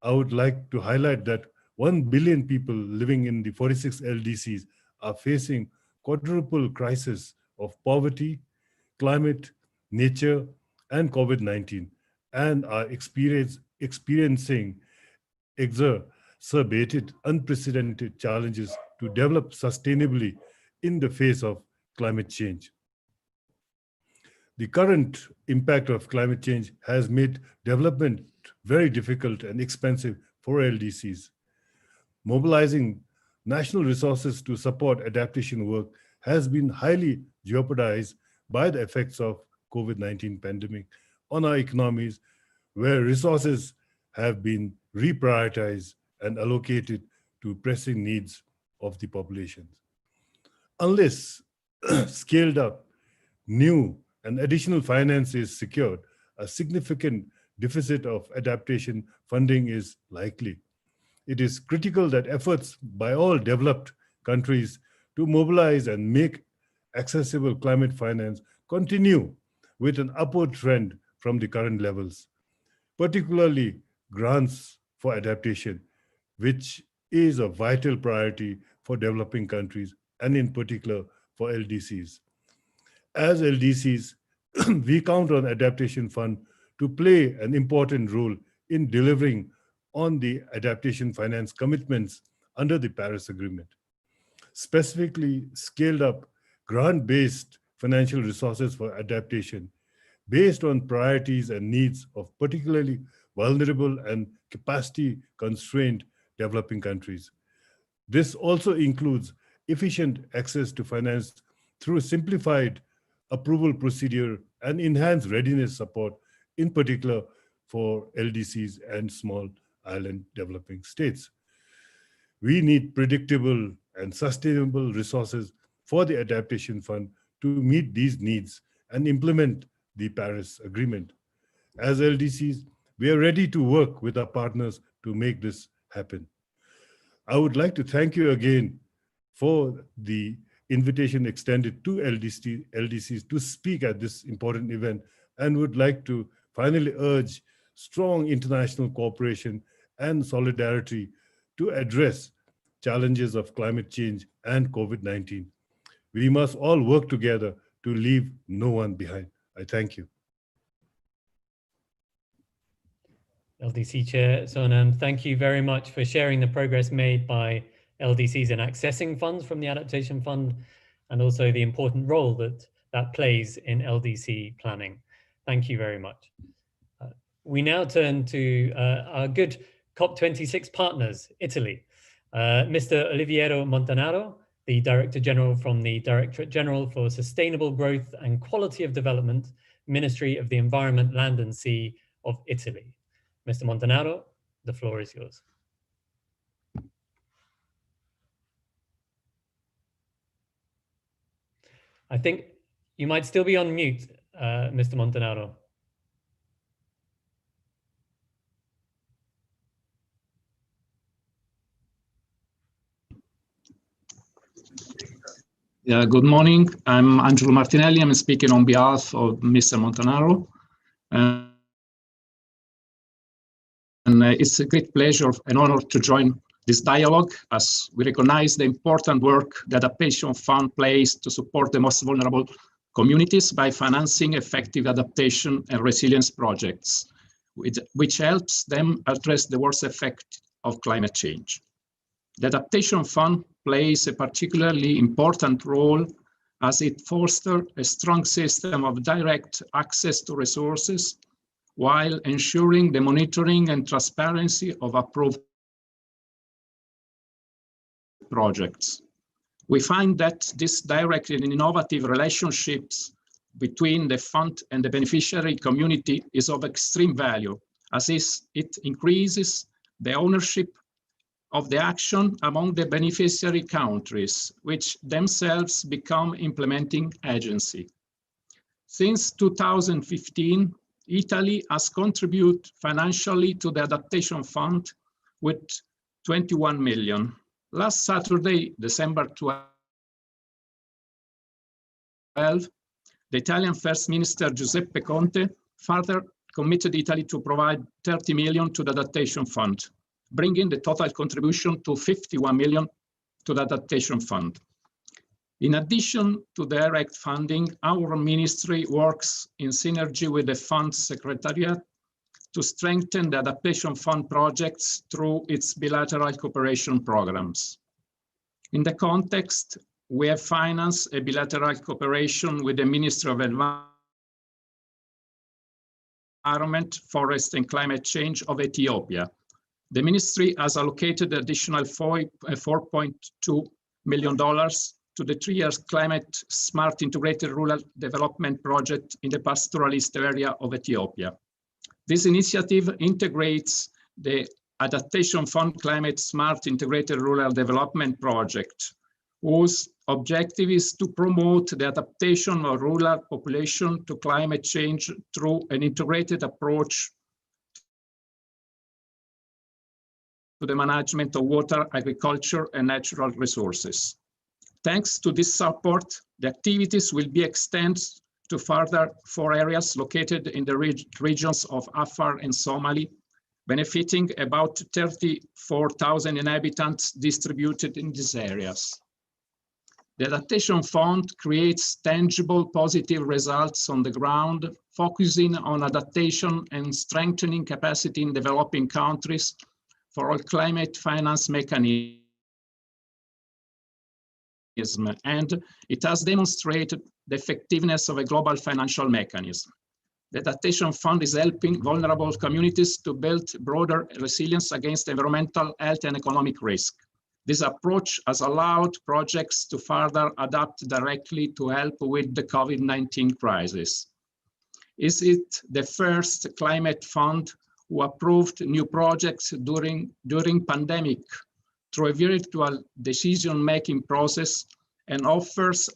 I would like to highlight that 1 billion people living in the 46 LDCs are facing quadruple crisis of poverty, climate, nature, and COVID-19, and are experiencing exacerbated, unprecedented challenges to develop sustainably in the face of climate change. The current impact of climate change has made development very difficult and expensive for LDCs. Mobilizing national resources to support adaptation work has been highly jeopardized by the effects of COVID-19 pandemic on our economies, where resources have been reprioritized and allocated to pressing needs of the populations. Unless scaled up, new and additional finance is secured, a significant deficit of adaptation funding is likely. It is critical that efforts by all developed countries to mobilize and make accessible climate finance continue with an upward trend from the current levels, particularly grants for adaptation, which is a vital priority for developing countries and in particular for LDCs. As LDCs, we count on Adaptation Fund to play an important role in delivering on the adaptation finance commitments under the Paris Agreement. Specifically scaled up grant-based financial resources for adaptation based on priorities and needs of particularly vulnerable and capacity-constrained developing countries. This also includes efficient access to finance through simplified approval procedure and enhanced readiness support, in particular for LDCs and small island developing states. We need predictable and sustainable resources for the Adaptation Fund to meet these needs and implement the Paris Agreement. As LDCs, we are ready to work with our partners to make this happen. I would like to thank you again for the invitation extended to LDCs to speak at this important event, and would like to finally urge strong international cooperation and solidarity to address challenges of climate change and COVID-19. We must all work together to leave no one behind. I thank you. LDC Chair Sonam, thank you very much for sharing the progress made by LDCs in accessing funds from the Adaptation Fund, and also the important role that plays in LDC planning. Thank you very much. We now turn to our good COP26 partners, Italy. Mr. Oliviero Montanaro, the Director General from the Directorate General for Sustainable Growth and Quality of Development, Ministry of the Environment, Land and Sea of Italy. Mr. Montanaro, the floor is yours. I think you might still be on mute, Mr. Montanaro. Yeah, good morning. I'm Angelo Martinelli. I'm speaking on behalf of Mr. Montanaro. And it's a great pleasure and honor to join this dialogue as we recognize the important work the Adaptation Fund plays to support the most vulnerable communities by financing effective adaptation and resilience projects, which helps them address the worst effect of climate change. The Adaptation Fund plays a particularly important role as it fosters a strong system of direct access to resources while ensuring the monitoring and transparency of approved projects. We find that this direct and innovative relationships between the fund and the beneficiary community is of extreme value, as it increases the ownership of the action among the beneficiary countries, which themselves become implementing agency. Since 2015, Italy has contributed financially to the Adaptation Fund with 21 million. Last Saturday, December 12, the Italian First Minister Giuseppe Conte further committed Italy to provide 30 million to the Adaptation Fund, bringing the total contribution to 51 million to the Adaptation Fund. In addition to direct funding, our ministry works in synergy with the Fund's Secretariat to strengthen the Adaptation Fund projects through its bilateral cooperation programs. In the context, we have financed a bilateral cooperation with the Ministry of Environment Environment, Forest and Climate Change of Ethiopia. The ministry has allocated additional $4.2 million to the 3-year climate smart integrated rural development project in the pastoralist area of Ethiopia. This initiative integrates the Adaptation Fund Climate Smart Integrated Rural Development Project, whose objective is to promote the adaptation of rural population to climate change through an integrated approach to the management of water, agriculture, and natural resources. Thanks to this support, the activities will be extended to further 4 areas located in the regions of Afar and Somali, benefiting about 34,000 inhabitants distributed in these areas. The Adaptation Fund creates tangible positive results on the ground, focusing on adaptation and strengthening capacity in developing countries for all climate finance mechanisms. And it has demonstrated the effectiveness of a global financial mechanism. The Adaptation Fund is helping vulnerable communities to build broader resilience against environmental, health, and economic risk. This approach has allowed projects to further adapt directly to help with the COVID-19 crisis. Is it the first climate fund who approved new projects during pandemic through a virtual decision-making process and offers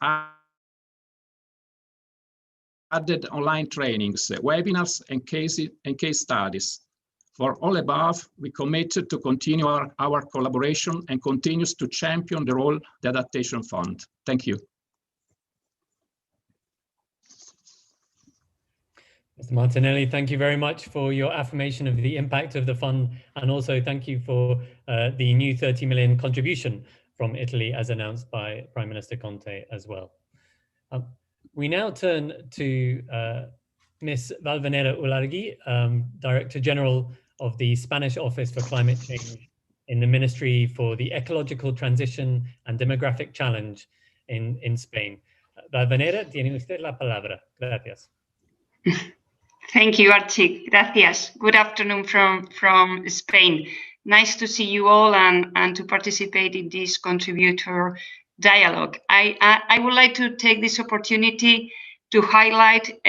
added online trainings, webinars, and case studies. For all above, we committed to continue our collaboration and continues to champion the role of the Adaptation Fund. Thank you. Mr. Martinelli, thank you very much for your affirmation of the impact of the fund, and also thank you for the new 30 million contribution from Italy as announced by Prime Minister Conte as well. We now turn to Ms. Valvanera Ulargui, Director General of the Spanish Office for Climate Change in the Ministry for the Ecological Transition and Demographic Challenge in Spain. Valvanera, tiene usted la palabra. Gracias. Thank you, Archie. Gracias. Good afternoon from Spain. Nice to see you all and to participate in this contributor dialogue. I would like to take this opportunity to highlight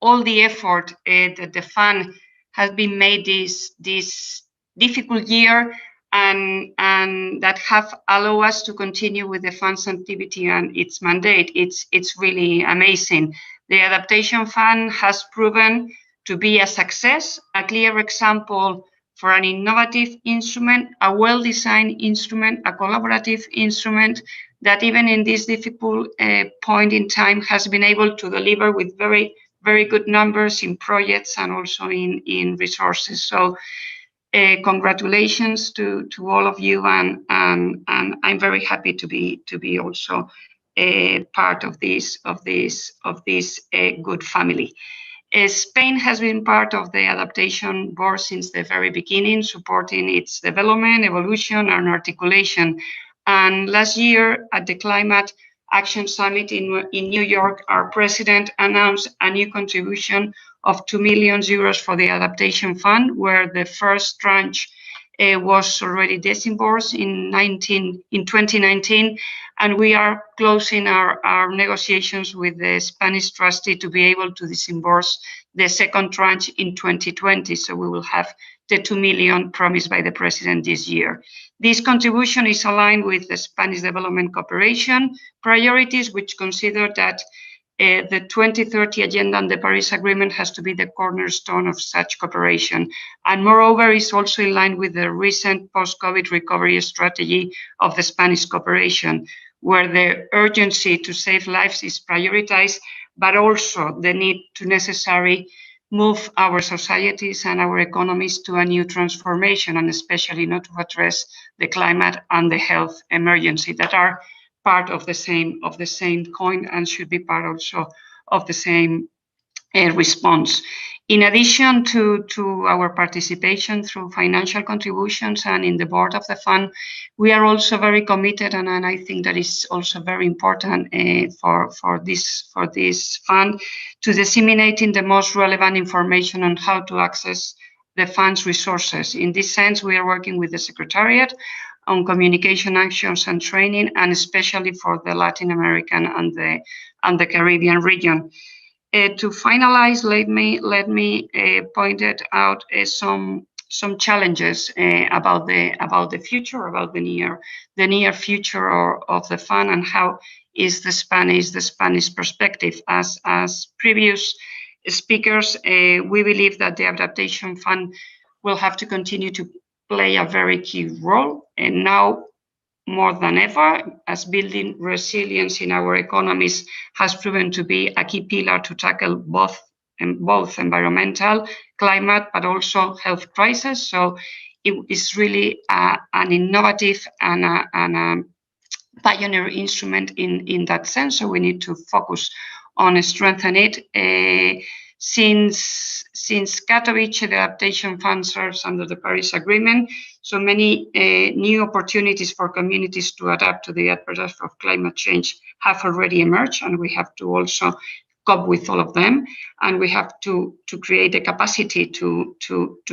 all the effort that the fund has been made this difficult year and that have allowed us to continue with the fund's activity and its mandate. It's really amazing. The Adaptation Fund has proven to be a success, a clear example for an innovative instrument, a well-designed instrument, a collaborative instrument that even in this difficult point in time has been able to deliver with very, very good numbers in projects and also in resources. So congratulations to all of you, and I'm very happy to be also part of this good family. Spain has been part of the Adaptation Board since the very beginning, supporting its development, evolution, and articulation. And last year at the Climate Action Summit in New York, our president announced a new contribution of 2 million euros for the Adaptation Fund, where the first tranche was already disbursed in 2019, and we are closing our negotiations with the Spanish trustee to be able to disburse the second tranche in 2020. So we will have the 2 million promised by the president this year. This contribution is aligned with the Spanish development cooperation priorities, which consider that the 2030 agenda and the Paris Agreement has to be the cornerstone of such cooperation. And moreover, is also in line with the recent post-COVID recovery strategy of the Spanish cooperation, where the urgency to save lives is prioritized, but also the need to necessarily move our societies and our economies to a new transformation, and especially not to address the climate and the health emergency that are part of the same coin and should be part also of the same response. In addition to our participation through financial contributions and in the board of the fund, we are also very committed, and I think that is also very important for this fund, to disseminating the most relevant information on how to access the fund's resources. In this sense, we are working with the Secretariat on communication actions and training, and especially for the Latin American and the Caribbean region. To finalize, let me point out some challenges about the future, about the near future of the fund, and how is the Spanish perspective. As previous speakers, we believe that the Adaptation Fund will have to continue to play a very key role, and now more than ever, as building resilience in our economies has proven to be a key pillar to tackle both environmental, climate, but also health crisis. So it is really an innovative and a pioneer instrument in that sense. So we need to focus on strengthening it. Since Katowice, the Adaptation Fund serves under the Paris Agreement, so many new opportunities for communities to adapt to the adverse effects of climate change have already emerged, and we have to also cope with all of them, and we have to create the capacity to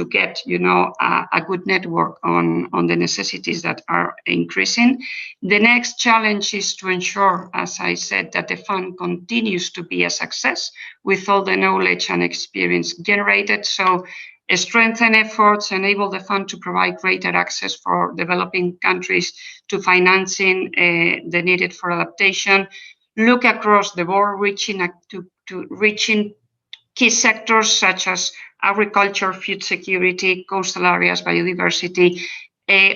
get a good network on the necessities that are increasing. The next challenge is to ensure, as I said, that the fund continues to be a success with all the knowledge and experience generated. So strengthen efforts, enable the fund to provide greater access for developing countries to financing the needed for adaptation. Look across the board, reaching key sectors such as agriculture, food security, coastal areas, biodiversity,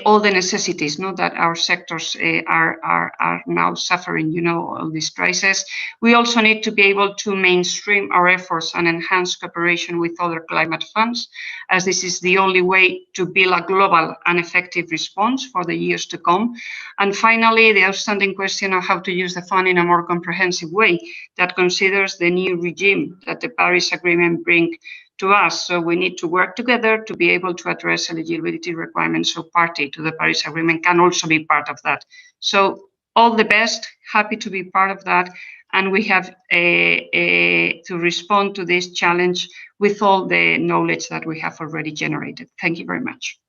all the necessities that our sectors are now suffering, all these crises. We also need to be able to mainstream our efforts and enhance cooperation with other climate funds, as this is the only way to build a global and effective response for the years to come. And finally, the outstanding question of how to use the fund in a more comprehensive way that considers the new regime that the Paris Agreement brings to us. So we need to work together to be able to address eligibility requirements. So party to the Paris Agreement can also be part of that. So all the best, happy to be part of that. And we have to respond to this challenge with all the knowledge that we have already generated. Thank you very much.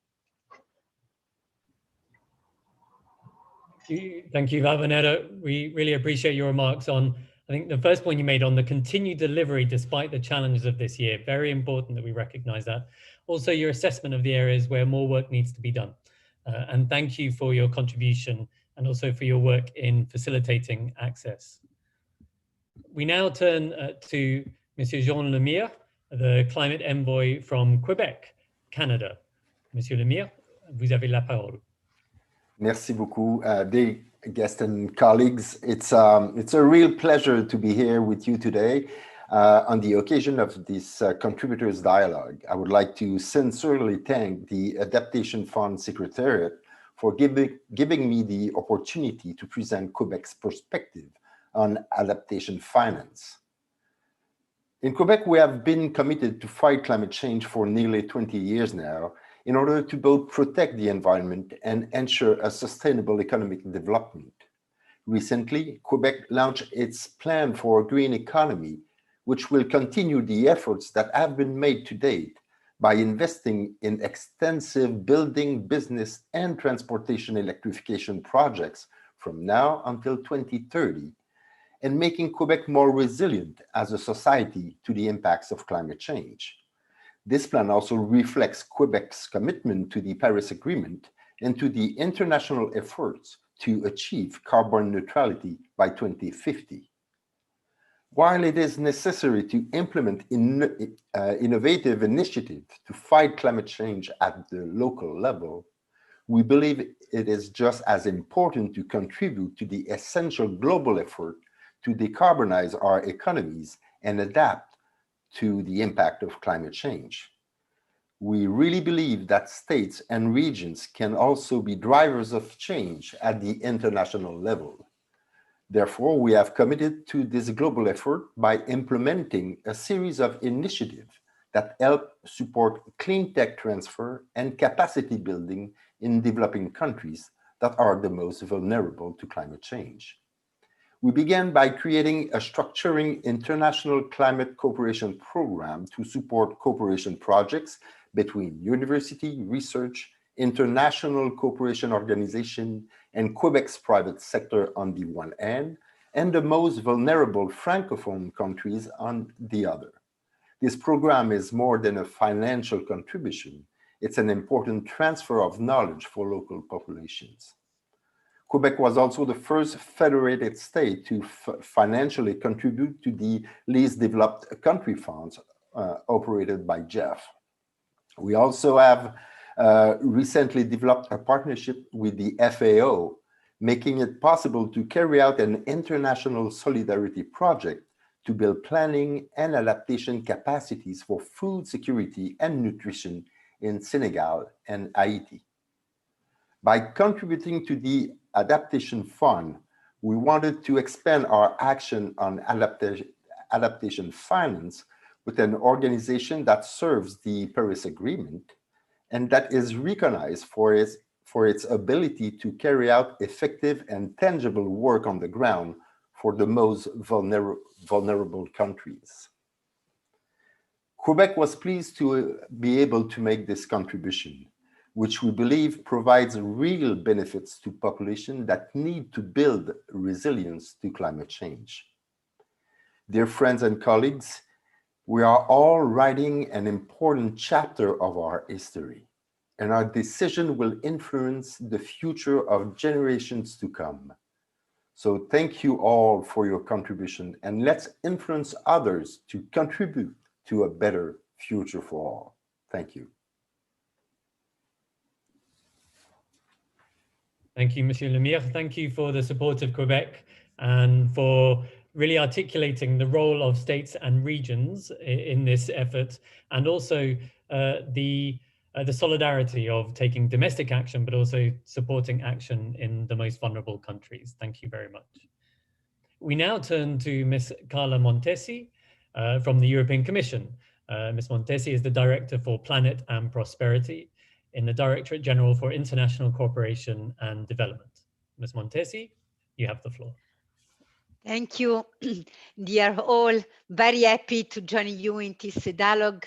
Thank you, Marianela. We really appreciate your remarks on, I think, the first point you made on the continued delivery despite the challenges of this year. Very important that we recognize that. Also, your assessment of the areas where more work needs to be done. And thank you for your contribution and also for your work in facilitating access. We now turn to Monsieur Jean Lemire, the climate envoy from Quebec, Canada. Monsieur Lemire, vous avez la parole. Merci beaucoup, dear guests and colleagues. It's a real pleasure to be here with you today on the occasion of this Contributors Dialogue. I would like to sincerely thank the Adaptation Fund Secretariat for giving me the opportunity to present Quebec's perspective on adaptation finance. In Quebec, we have been committed to fight climate change for nearly 20 years now, in order to both protect the environment and ensure a sustainable economic development. Recently, Quebec launched its plan for a green economy, which will continue the efforts that have been made to date by investing in extensive building, business, and transportation electrification projects from now until 2030, and making Quebec more resilient as a society to the impacts of climate change. This plan also reflects Quebec's commitment to the Paris Agreement and to the international efforts to achieve carbon neutrality by 2050. While it is necessary to implement innovative initiatives to fight climate change at the local level, we believe it is just as important to contribute to the essential global effort to decarbonize our economies and adapt to the impact of climate change. We really believe that states and regions can also be drivers of change at the international level. Therefore, we have committed to this global effort by implementing a series of initiatives that help support clean tech transfer and capacity building in developing countries that are the most vulnerable to climate change. We began by creating a structuring international climate cooperation program to support cooperation projects between university, research, international cooperation organization, and Quebec's private sector on the one hand, and the most vulnerable Francophone countries on the other. This program is more than a financial contribution. It's an important transfer of knowledge for local populations. Quebec was also the first federated state to financially contribute to the least developed country funds operated by Jeff. We also have recently developed a partnership with the FAO, making it possible to carry out an international solidarity project to build planning and adaptation capacities for food security and nutrition in Senegal and Haiti. By contributing to the Adaptation Fund, we wanted to expand our action on adaptation finance with an organization that serves the Paris Agreement and that is recognized for its ability to carry out effective and tangible work on the ground for the most vulnerable countries. Quebec was pleased to be able to make this contribution, which we believe provides real benefits to populations that need to build resilience to climate change. Dear friends and colleagues, we are all writing an important chapter of our history, and our decision will influence the future of generations to come. So thank you all for your contribution, and let's influence others to contribute to a better future for all. Thank you. Thank you, Monsieur Lemire. Thank you for the support of Quebec and for really articulating the role of states and regions in this effort, and also the solidarity of taking domestic action, but also supporting action in the most vulnerable countries. Thank you very much. We now turn to Ms. Carla Montesi from the European Commission. Ms. Montesi is the Director for Planet and Prosperity in the Directorate General for International Cooperation and Development. Ms. Montesi, you have the floor. Thank you, dear all. Very happy to join you in this dialogue.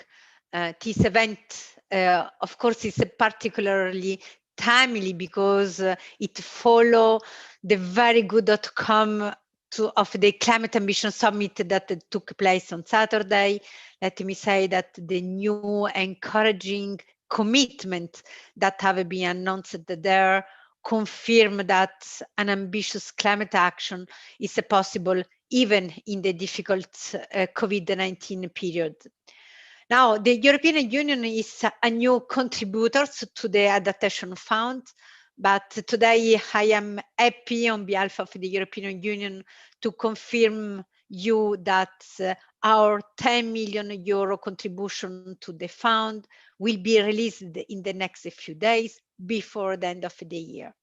This event, of course, is particularly timely because it follows the very good outcome of the Climate Ambition Summit that took place on Saturday. Let me say that the new encouraging commitment that have been announced there confirm that an ambitious climate action is possible even in the difficult COVID-19 period. Now, the European Union is a new contributor to the Adaptation Fund, but today I am happy on behalf of the European Union to confirm you that our 10 million euro contribution to the fund will be released in the next few days before the end of the year.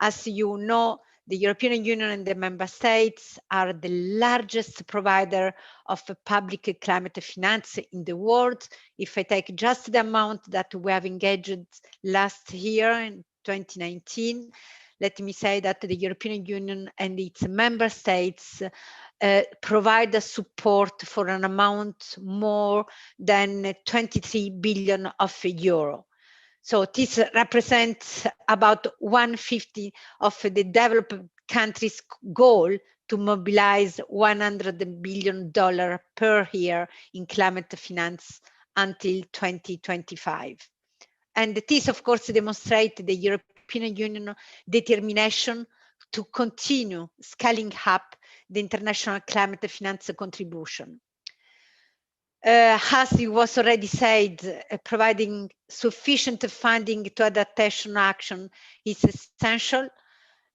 As you know, the European Union and the member states are the largest provider of public climate finance in the world. If I take just the amount that we have engaged last year in 2019, let me say that the European Union and its member states provide support for an amount more than 23 billion euro. So this represents about 1/50 of the developed countries' goal to mobilize $100 billion per year in climate finance until 2025. And this, of course, demonstrates the European Union determination to continue scaling up the international climate finance contribution. As it was already said, providing sufficient funding to adaptation action is essential.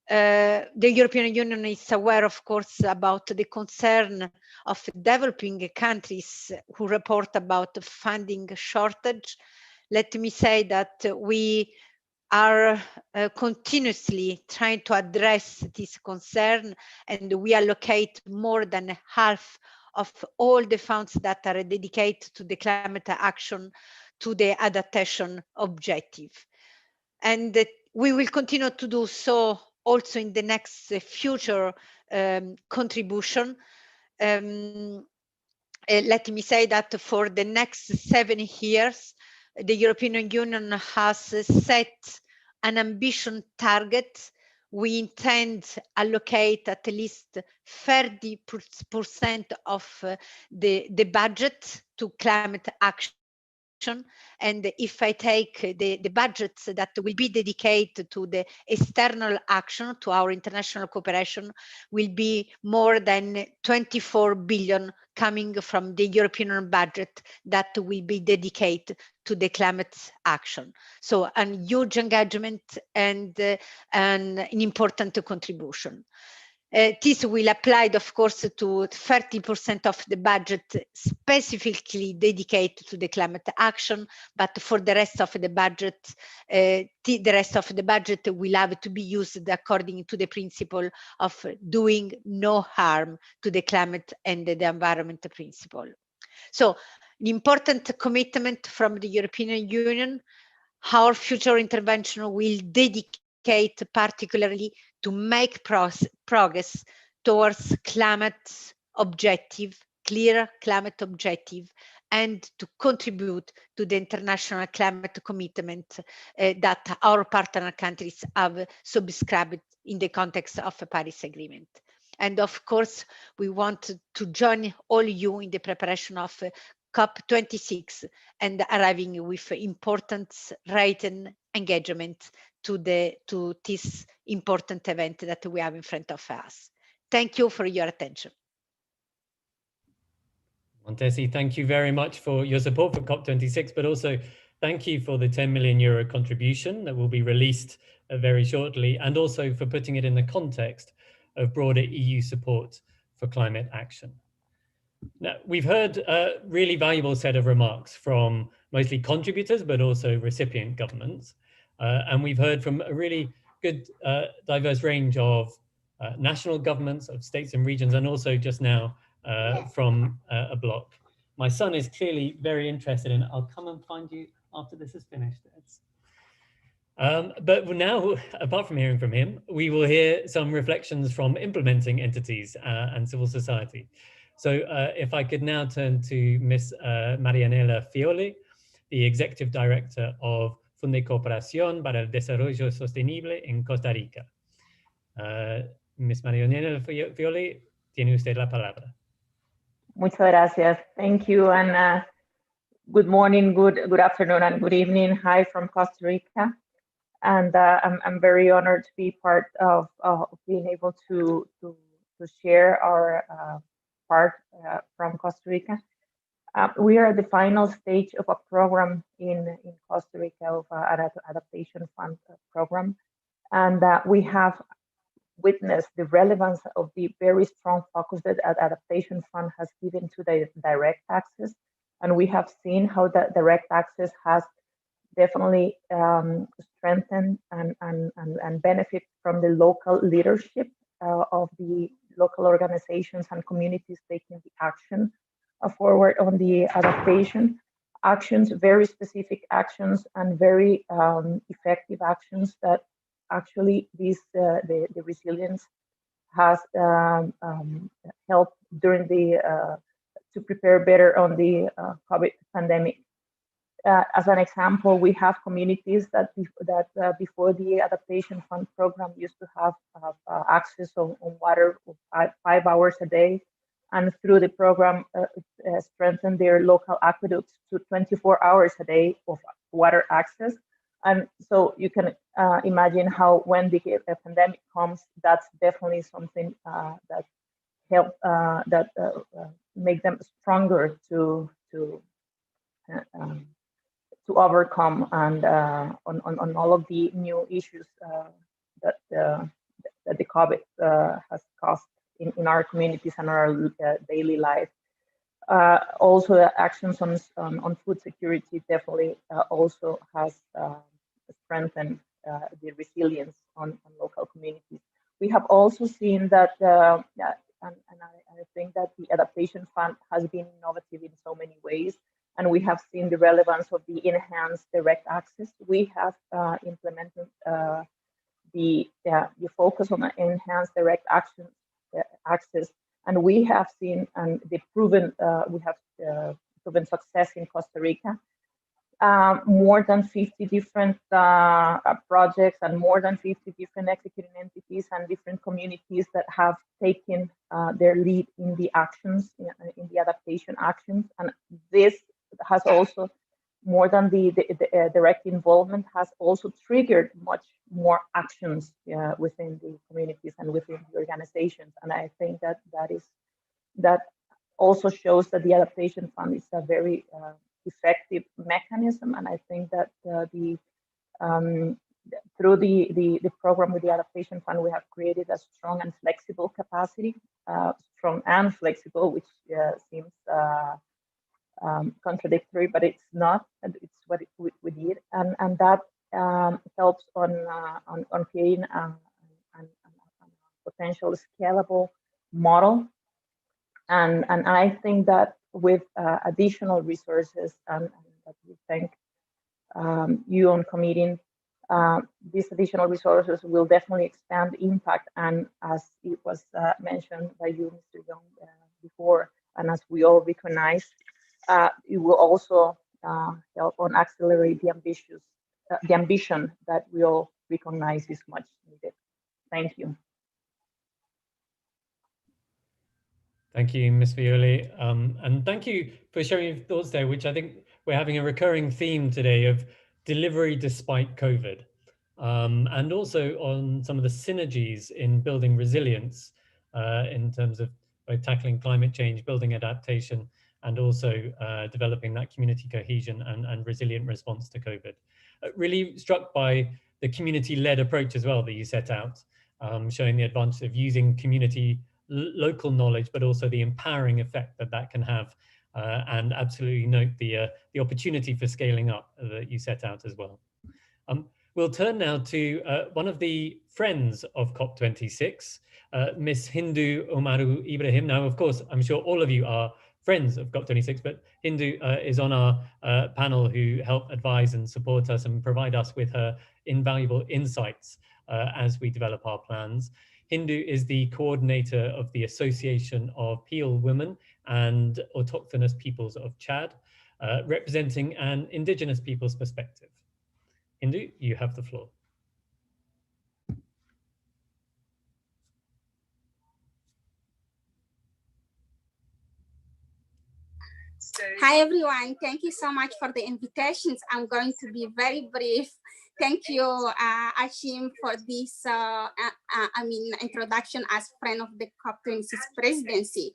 The European Union is aware, of course, about the concern of developing countries who report about funding shortage. Let me say that we are continuously trying to address this concern, and we allocate more than half of all the funds that are dedicated to the climate action, to the adaptation objective. And we will continue to do so also in the next future contribution. Let me say that for the next 7 years, the European Union has set an ambition target. We intend to allocate at least 30% of the budget to climate action. And if I take the budgets that will be dedicated to the external action, to our international cooperation, will be more than 24 billion coming from the European budget that will be dedicated to the climate action. So a huge engagement and an important contribution. This will apply, of course, to 30% of the budget specifically dedicated to the climate action, but for the rest of the budget, will have to be used according to the principle of doing no harm to the climate and the environment principle. So, an important commitment from the European Union. Our future intervention will dedicate particularly to make progress towards climate objective, clear climate objective, and to contribute to the international climate commitment that our partner countries have subscribed in the context of the Paris Agreement. And of course, we want to join all you in the preparation of COP26 and arriving with important written engagement to this important event that we have in front of us. Thank you for your attention. Montesi, thank you very much for your support for COP26, but also thank you for the 10 million euro contribution that will be released very shortly, and also for putting it in the context of broader EU support for climate action. Now, we've heard a really valuable set of remarks from mostly contributors, but also recipient governments. And we've heard from a really good diverse range of national governments, of states and regions, and also just now from a bloc. My son is clearly very interested in it. I'll come and find you after this is finished. But now, apart from hearing from him, we will hear some reflections from implementing entities and civil society. So if I could now turn to Ms. Marianela Fioli, the Executive Director of Fundi Cooperación para el Desarrollo Sostenible en Costa Rica. Ms. Marianela Fioli, tiene usted la palabra. Muchas gracias. Thank you, and good morning, good afternoon, and good evening. Hi from Costa Rica. And I'm very honored to be part of being able to share our part from Costa Rica. We are at the final stage of a program in Costa Rica, of an Adaptation Fund program, and we have witnessed the relevance of the very strong focus that Adaptation Fund has given to the direct access, and we have seen how that direct access has definitely strengthened and benefit from the local leadership of the local organizations and communities taking the action forward on the adaptation actions, very specific actions and very effective actions that actually the resilience has helped during to prepare better on the COVID pandemic. As an example, we have communities that before the Adaptation Fund program used to have access on water 5 hours a day, and through the program strengthen their local aqueducts to 24 hours a day of water access. And so you can imagine how when the pandemic comes, that's definitely something that help make them stronger to overcome and on all of the new issues that the COVID has caused in our communities and our daily life. Also, the actions on food security definitely also has strengthened the resilience on local communities. We have also seen that and I think that the Adaptation Fund has been innovative in so many ways, and we have seen the relevance of the enhanced direct access. We have implemented the focus on enhanced direct access, and we have seen and proven success in Costa Rica. More than 50 different projects and more than 50 different executing entities and different communities that have taken their lead in the actions, in the adaptation actions. And this has also, more than the direct involvement, has also triggered much more actions within the communities and within the organizations. And I think that also shows that the Adaptation Fund is a very effective mechanism, and I think that through the program with the Adaptation Fund, we have created a strong and flexible capacity, strong and flexible, which seems contradictory, but it's not. It's what we need, and that helps on creating a potential scalable model. And I think that with additional resources, and that we thank you on committing, these additional resources will definitely expand impact. And as it was mentioned by you, Mr. Young, before, and as we all recognize, it will also help on accelerate the ambition that we all recognize is much needed. Thank you. Thank you, Ms. Fioli. And thank you for sharing your thoughts there, which I think we're having a recurring theme today of delivery despite COVID, and also on some of the synergies in building resilience in terms of both tackling climate change, building adaptation, and also developing that community cohesion and resilient response to COVID. Really struck by the community-led approach as well that you set out, showing the advantage of using community local knowledge, but also the empowering effect that can have, and absolutely note the opportunity for scaling up that you set out as well. We'll turn now to one of the friends of COP26, Miss Hindu Omaru Ibrahim. Now, of course, I'm sure all of you are friends of COP26, but Hindu is on our panel who help advise and support us and provide us with her invaluable insights as we develop our plans. Hindu is the coordinator of the Association of Peel Women and Autochthonous Peoples of Chad, representing an indigenous people's perspective. Hindu, you have the floor. Hi, everyone. Thank you so much for the invitations. I'm going to be very brief. Thank you, Ashim, for this introduction as friend of the COP26 presidency.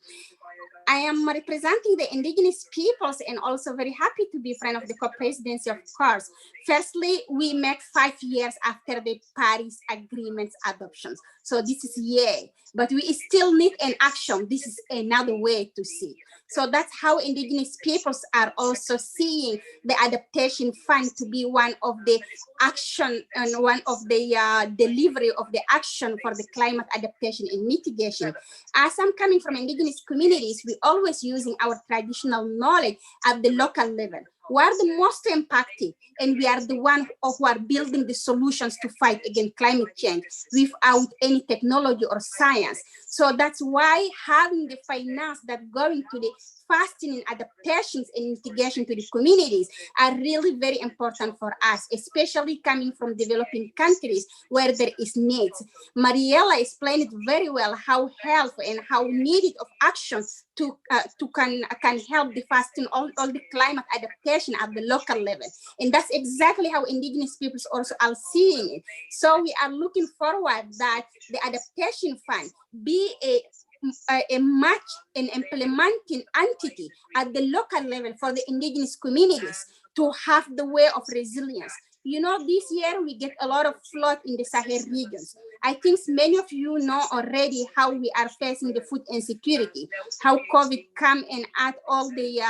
I am representing the indigenous peoples and also very happy to be friend of the COP presidency, of course. Firstly, we make 5 years after the Paris Agreement's adoptions. So this is yay, but we still need an action. This is another way to see. So that's how indigenous peoples are also seeing the Adaptation Fund to be one of the action and one of the delivery of the action for the climate adaptation and mitigation. As I'm coming from indigenous communities, we always using our traditional knowledge at the local level. We are the most impacted, and we are the one who are building the solutions to fight against climate change without any technology or science. So that's why having the finance that going to the fasting and adaptations and mitigation to the communities are really very important for us, especially coming from developing countries where there is needs. Marianela explained it very well how health and how needed of action can help the fasting all the climate adaptation at the local level. And that's exactly how indigenous peoples also are seeing it. So we are looking forward that the Adaptation Fund be a match and implementing entity at the local level for the indigenous communities to have the way of resilience. You know, this year we get a lot of flood in the Sahel regions. I think many of you know already how we are facing the food insecurity, how COVID come and add all the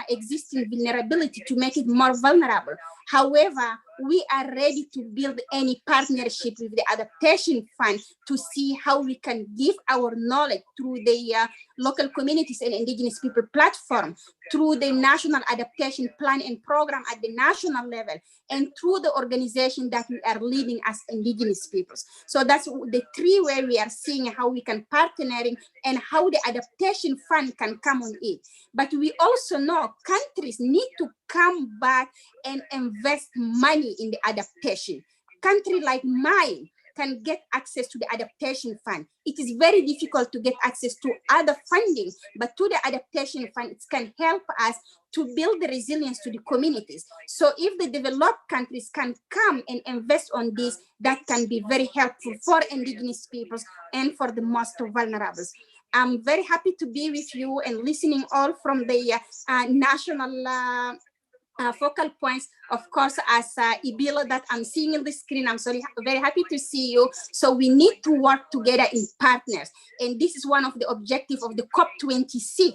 existing vulnerability to make it more vulnerable. However, we are ready to build any partnership with the Adaptation Fund to see how we can give our knowledge through the local communities and indigenous people platform, through the national adaptation plan and program at the national level, and through the organization that we are leading as indigenous peoples. So that's the three ways we are seeing how we can partnering and how the adaptation fund can come on it. But we also know countries need to come back and invest money in the adaptation. Country like mine can get access to the adaptation fund. It is very difficult to get access to other funding, but to the adaptation fund, it can help us to build the resilience to the communities. So if the developed countries can come and invest on this, that can be very helpful for indigenous peoples and for the most vulnerable. I'm very happy to be with you and listening all from the national focal points, of course, as Ibila that I'm seeing in the screen. I'm very happy to see you. So we need to work together in partners. And this is one of the objectives of the COP26,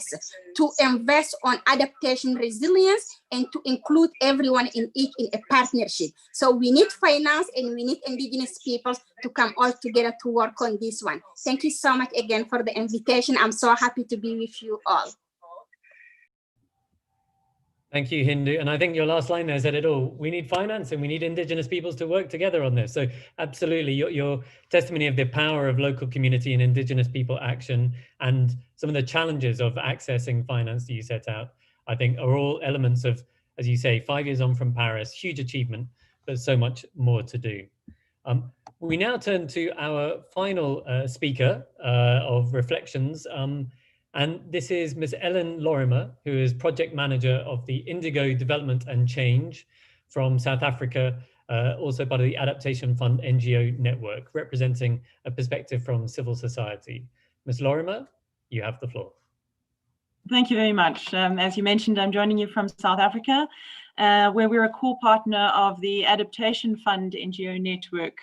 to invest on adaptation resilience and to include everyone in it in a partnership. So we need finance and we need indigenous peoples to come all together to work on this one. Thank you so much again for the invitation. I'm so happy to be with you all. Thank you, Hindu. And I think your last line there said it all. We need finance and we need indigenous peoples to work together on this. So absolutely, your testimony of the power of local community and indigenous people action and some of the challenges of accessing finance that you set out, I think are all elements of, as you say, 5 years on from Paris, huge achievement, but so much more to do. We now turn to our final speaker of reflections. And this is Ms. Ellen Lorimer, who is project manager of the Indigo Development and Change from South Africa, also part of the Adaptation Fund NGO network, representing a perspective from civil society. Ms. Lorimer, you have the floor. Thank you very much. As you mentioned, I'm joining you from South Africa, where we're a core partner of the Adaptation Fund NGO network,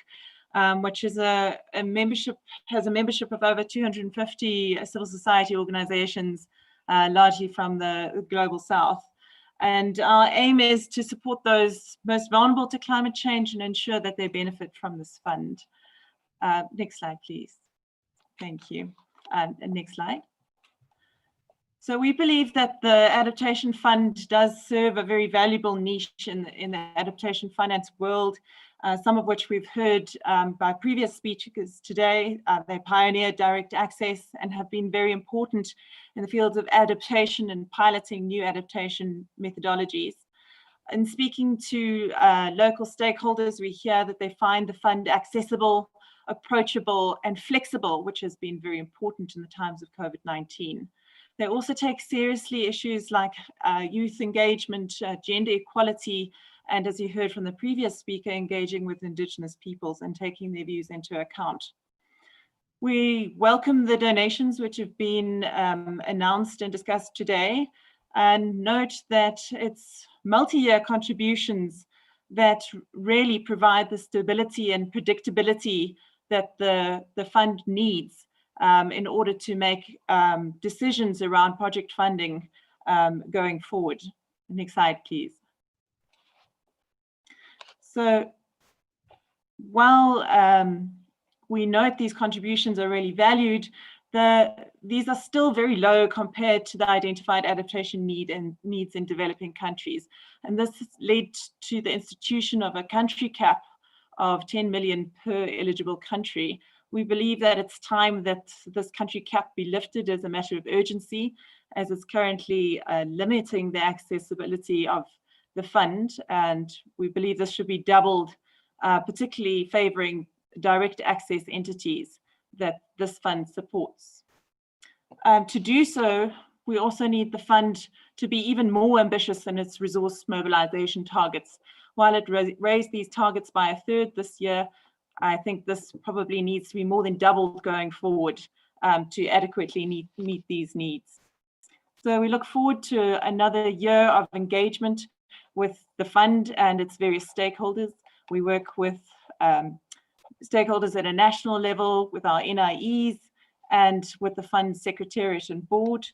which is has a membership of over 250 civil society organizations, largely from the global south. And our aim is to support those most vulnerable to climate change and ensure that they benefit from this fund. Next slide, please. Thank you. Next slide. So we believe that the Adaptation Fund does serve a very valuable niche in the adaptation finance world, some of which we've heard by previous speakers today. They pioneer direct access and have been very important in the fields of adaptation and piloting new adaptation methodologies. In speaking to local stakeholders, we hear that they find the fund accessible, approachable, and flexible, which has been very important in the times of COVID-19. They also take seriously issues like youth engagement, gender equality, and as you heard from the previous speaker, engaging with Indigenous peoples and taking their views into account. We welcome the donations which have been announced and discussed today, and note that it's multi-year contributions that really provide the stability and predictability that the fund needs in order to make decisions around project funding going forward. Next slide, please. So while we note these contributions are really valued, these are still very low compared to the identified adaptation needs in developing countries. And this led to the institution of a country cap of 10 million per eligible country. We believe that it's time that this country cap be lifted as a matter of urgency, as it's currently limiting the accessibility of the fund. And we believe this should be doubled, particularly favoring direct access entities that this fund supports. To do so, we also need the fund to be even more ambitious in its resource mobilization targets. While it raised these targets by 1/3 this year, I think this probably needs to be more than doubled going forward to adequately meet these needs. So we look forward to another year of engagement with the fund and its various stakeholders. We work with stakeholders at a national level, with our NIEs, and with the fund secretariat and board.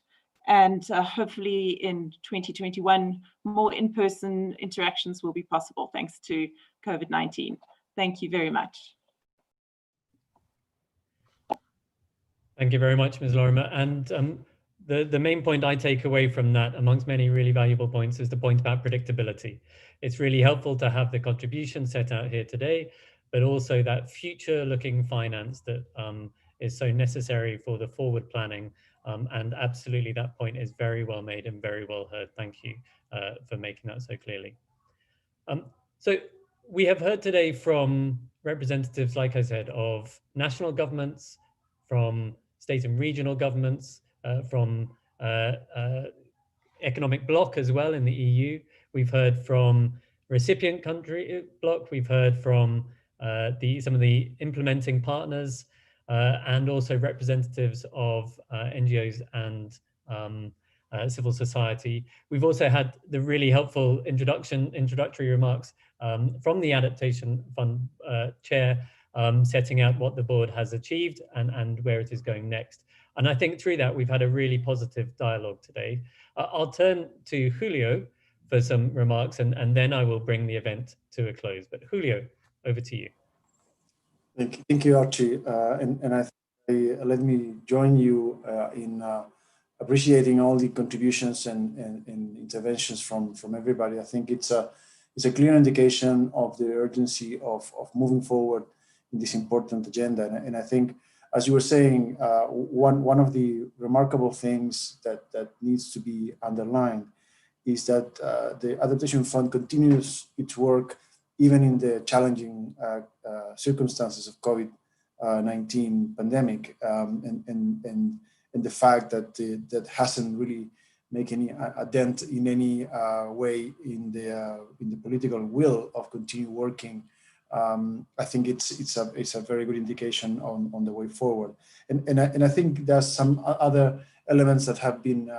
And hopefully in 2021, more in-person interactions will be possible thanks to COVID-19. Thank you very much. Thank you very much, Ms. Lorimer. And the main point I take away from that, amongst many really valuable points, is the point about predictability. It's really helpful to have the contribution set out here today, but also that future-looking finance that is so necessary for the forward planning. And absolutely, that point is very well made and very well heard. Thank you for making that so clearly. So we have heard today from representatives, like I said, of national governments, from state and regional governments, from economic bloc as well in the EU. We've heard from recipient country bloc. We've heard from some of the implementing partners and also representatives of NGOs and civil society. We've also had the really helpful introductory remarks from the Adaptation Fund chair, setting out what the board has achieved and where it is going next. And I think through that, we've had a really positive dialogue today. I'll turn to Julio for some remarks, and then I will bring the event to a close. But Julio, over to you. Thank you, Archie. Let me join you in appreciating all the contributions and interventions from everybody. I think it's a clear indication of the urgency of moving forward in this important agenda. And I think, as you were saying, one of the remarkable things that needs to be underlined is that the Adaptation Fund continues its work even in the challenging circumstances of COVID-19 pandemic, and the fact that that hasn't really make a dent in any way in the political will of continue working. I think it's a very good indication on the way forward. And I think there's some other elements that have been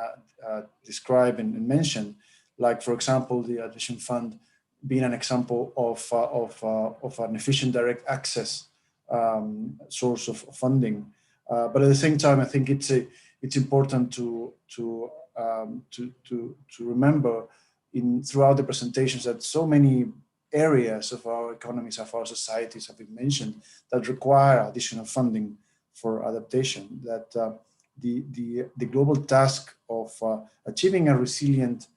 described and mentioned, like, for example, the Adaptation Fund being an example of an efficient direct access source of funding. But at the same time, I think it's important to remember throughout the presentations that so many areas of our economies, of our societies have been mentioned that require additional funding for adaptation, that the global task of achieving a resilient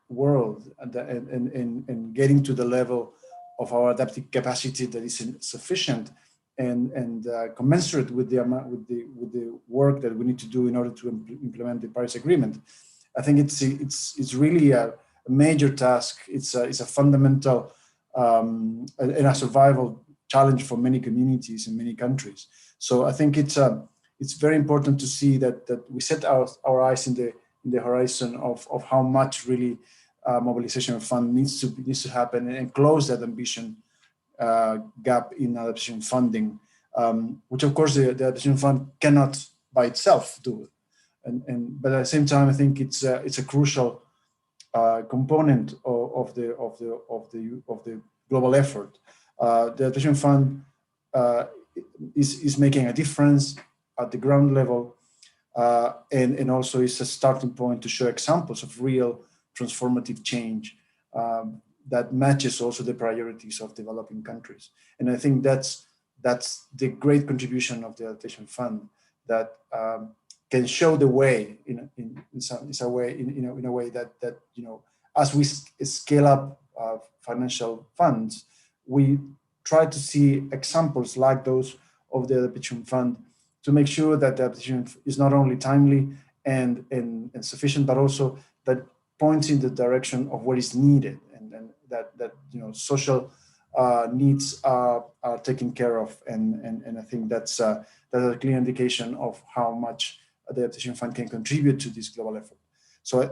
world and getting to the level of our adaptive capacity that is sufficient and commensurate with the work that we need to do in order to implement the Paris Agreement. I think it's really a major task. It's a fundamental and a survival challenge for many communities in many countries. So I think it's very important to see that we set our eyes in the horizon of how much really mobilization of fund needs to happen and close that ambition gap in adaptation funding, which of course the Adaptation Fund cannot by itself do. But at the same time, I think it's a crucial component of the global effort. The Adaptation Fund is making a difference at the ground level, and also is a starting point to show examples of real transformative change that matches also the priorities of developing countries. And I think that's the great contribution of the Adaptation Fund, that can show the way in a way that as we scale up financial funds, we try to see examples like those of the Adaptation Fund to make sure that the adaptation is not only timely and sufficient, but also that points in the direction of what is needed, and that social needs are taken care of, and I think that's a clear indication of how much the Adaptation Fund can contribute to this global effort. So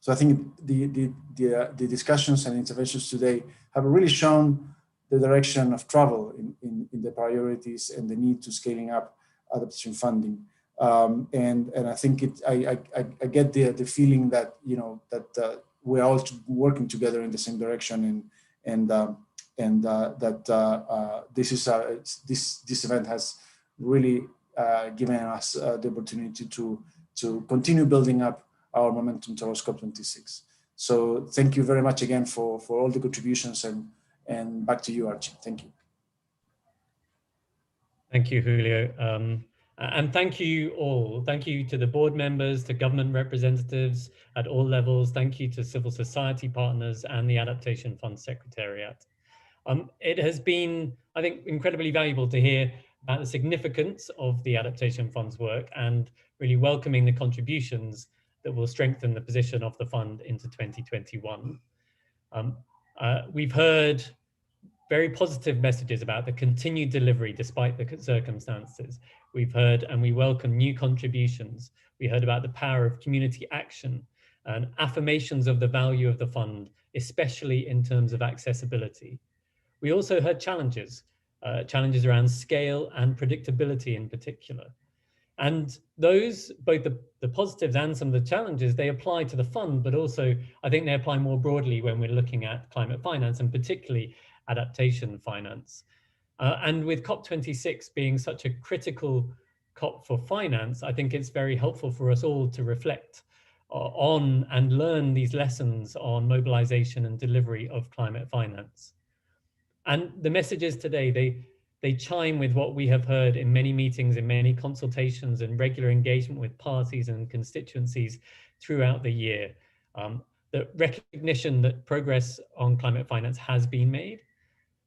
I think the discussions and interventions today have really shown the direction of travel in the priorities and the need to scaling up adaptation funding. And I think I get the feeling that that we're all working together in the same direction, and that this event has really given us the opportunity to to continue building up our momentum towards COP26. So thank you very much again for all the contributions, and back to you, Archie. Thank you. Thank you, Julio. And thank you all. Thank you to the board members, to government representatives at all levels. Thank you to civil society partners and the Adaptation Fund Secretariat. It has been, I think, incredibly valuable to hear about the significance of the Adaptation Fund's work and really welcoming the contributions that will strengthen the position of the fund into 2021. We've heard very positive messages about the continued delivery despite the circumstances. We've heard and we welcome new contributions. We heard about the power of community action and affirmations of the value of the fund, especially in terms of accessibility. We also heard challenges, challenges around scale and predictability in particular. And those, both the positives and some of the challenges, they apply to the fund, but also I think they apply more broadly when we're looking at climate finance and particularly adaptation finance. And with COP26 being such a critical COP for finance, I think it's very helpful for us all to reflect on and learn these lessons on mobilization and delivery of climate finance. And the messages today, they chime with what we have heard in many meetings, in many consultations and regular engagement with parties and constituencies throughout the year. The recognition that progress on climate finance has been made,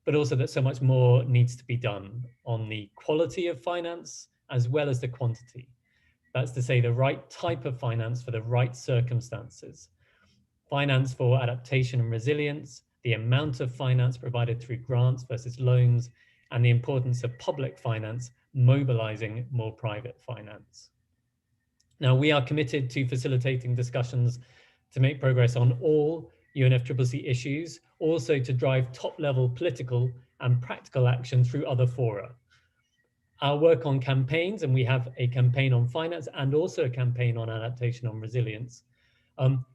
but also that so much more needs to be done on the quality of finance as well as the quantity. That's to say the right type of finance for the right circumstances. Finance for adaptation and resilience, the amount of finance provided through grants versus loans, and the importance of public finance mobilizing more private finance. Now, we are committed to facilitating discussions to make progress on all UNFCCC issues, also to drive top-level political and practical action through other fora. Our work on campaigns, and we have a campaign on finance and also a campaign on adaptation and resilience,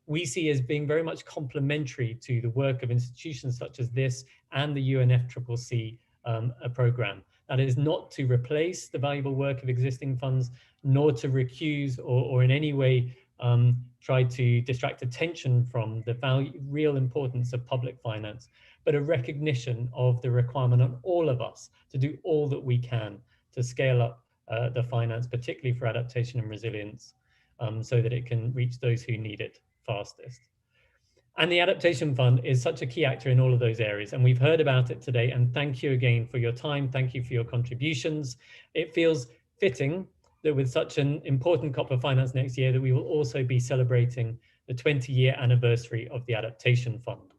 we see as being very much complementary to the work of institutions such as this and the UNFCCC program. That is not to replace the valuable work of existing funds, nor to recuse or in any way try to distract attention from the real importance of public finance, but a recognition of the requirement on all of us to do all that we can to scale up the finance, particularly for adaptation and resilience, so that it can reach those who need it fastest. And the Adaptation Fund is such a key actor in all of those areas, and we've heard about it today, and thank you again for your time, thank you for your contributions. It feels fitting that with such an important COP for finance next year that we will also be celebrating the 20-year anniversary of the Adaptation Fund.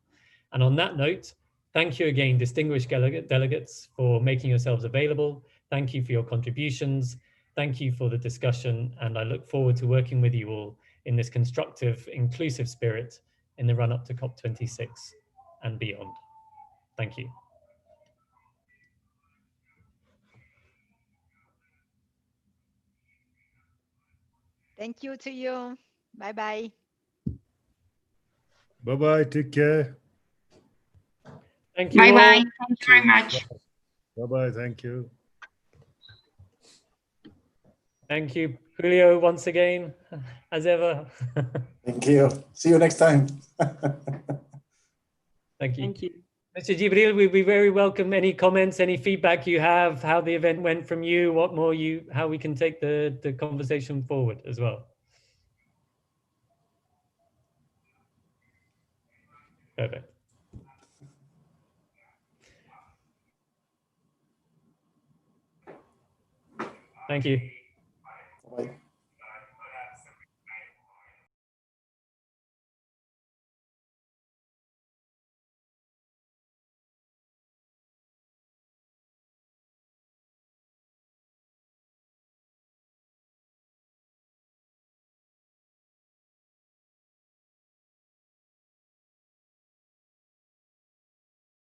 And on that note, thank you again, distinguished delegates, for making yourselves available. Thank you for your contributions. Thank you for the discussion, and I look forward to working with you all in this constructive, inclusive spirit in the run-up to COP26 and beyond. Thank you. Thank you to you. Bye-bye. Bye-bye. Take care. Thank you. Bye-bye. Thank you very much. Bye-bye. Thank you. Thank you, Julio, once again, as ever. Thank you. See you next time. Thank you. Thank you. Mr. Jibril, we'd be very welcome any comments, any feedback you have, how the event went from you, what more how we can take the conversation forward as well. Perfect. Thank you.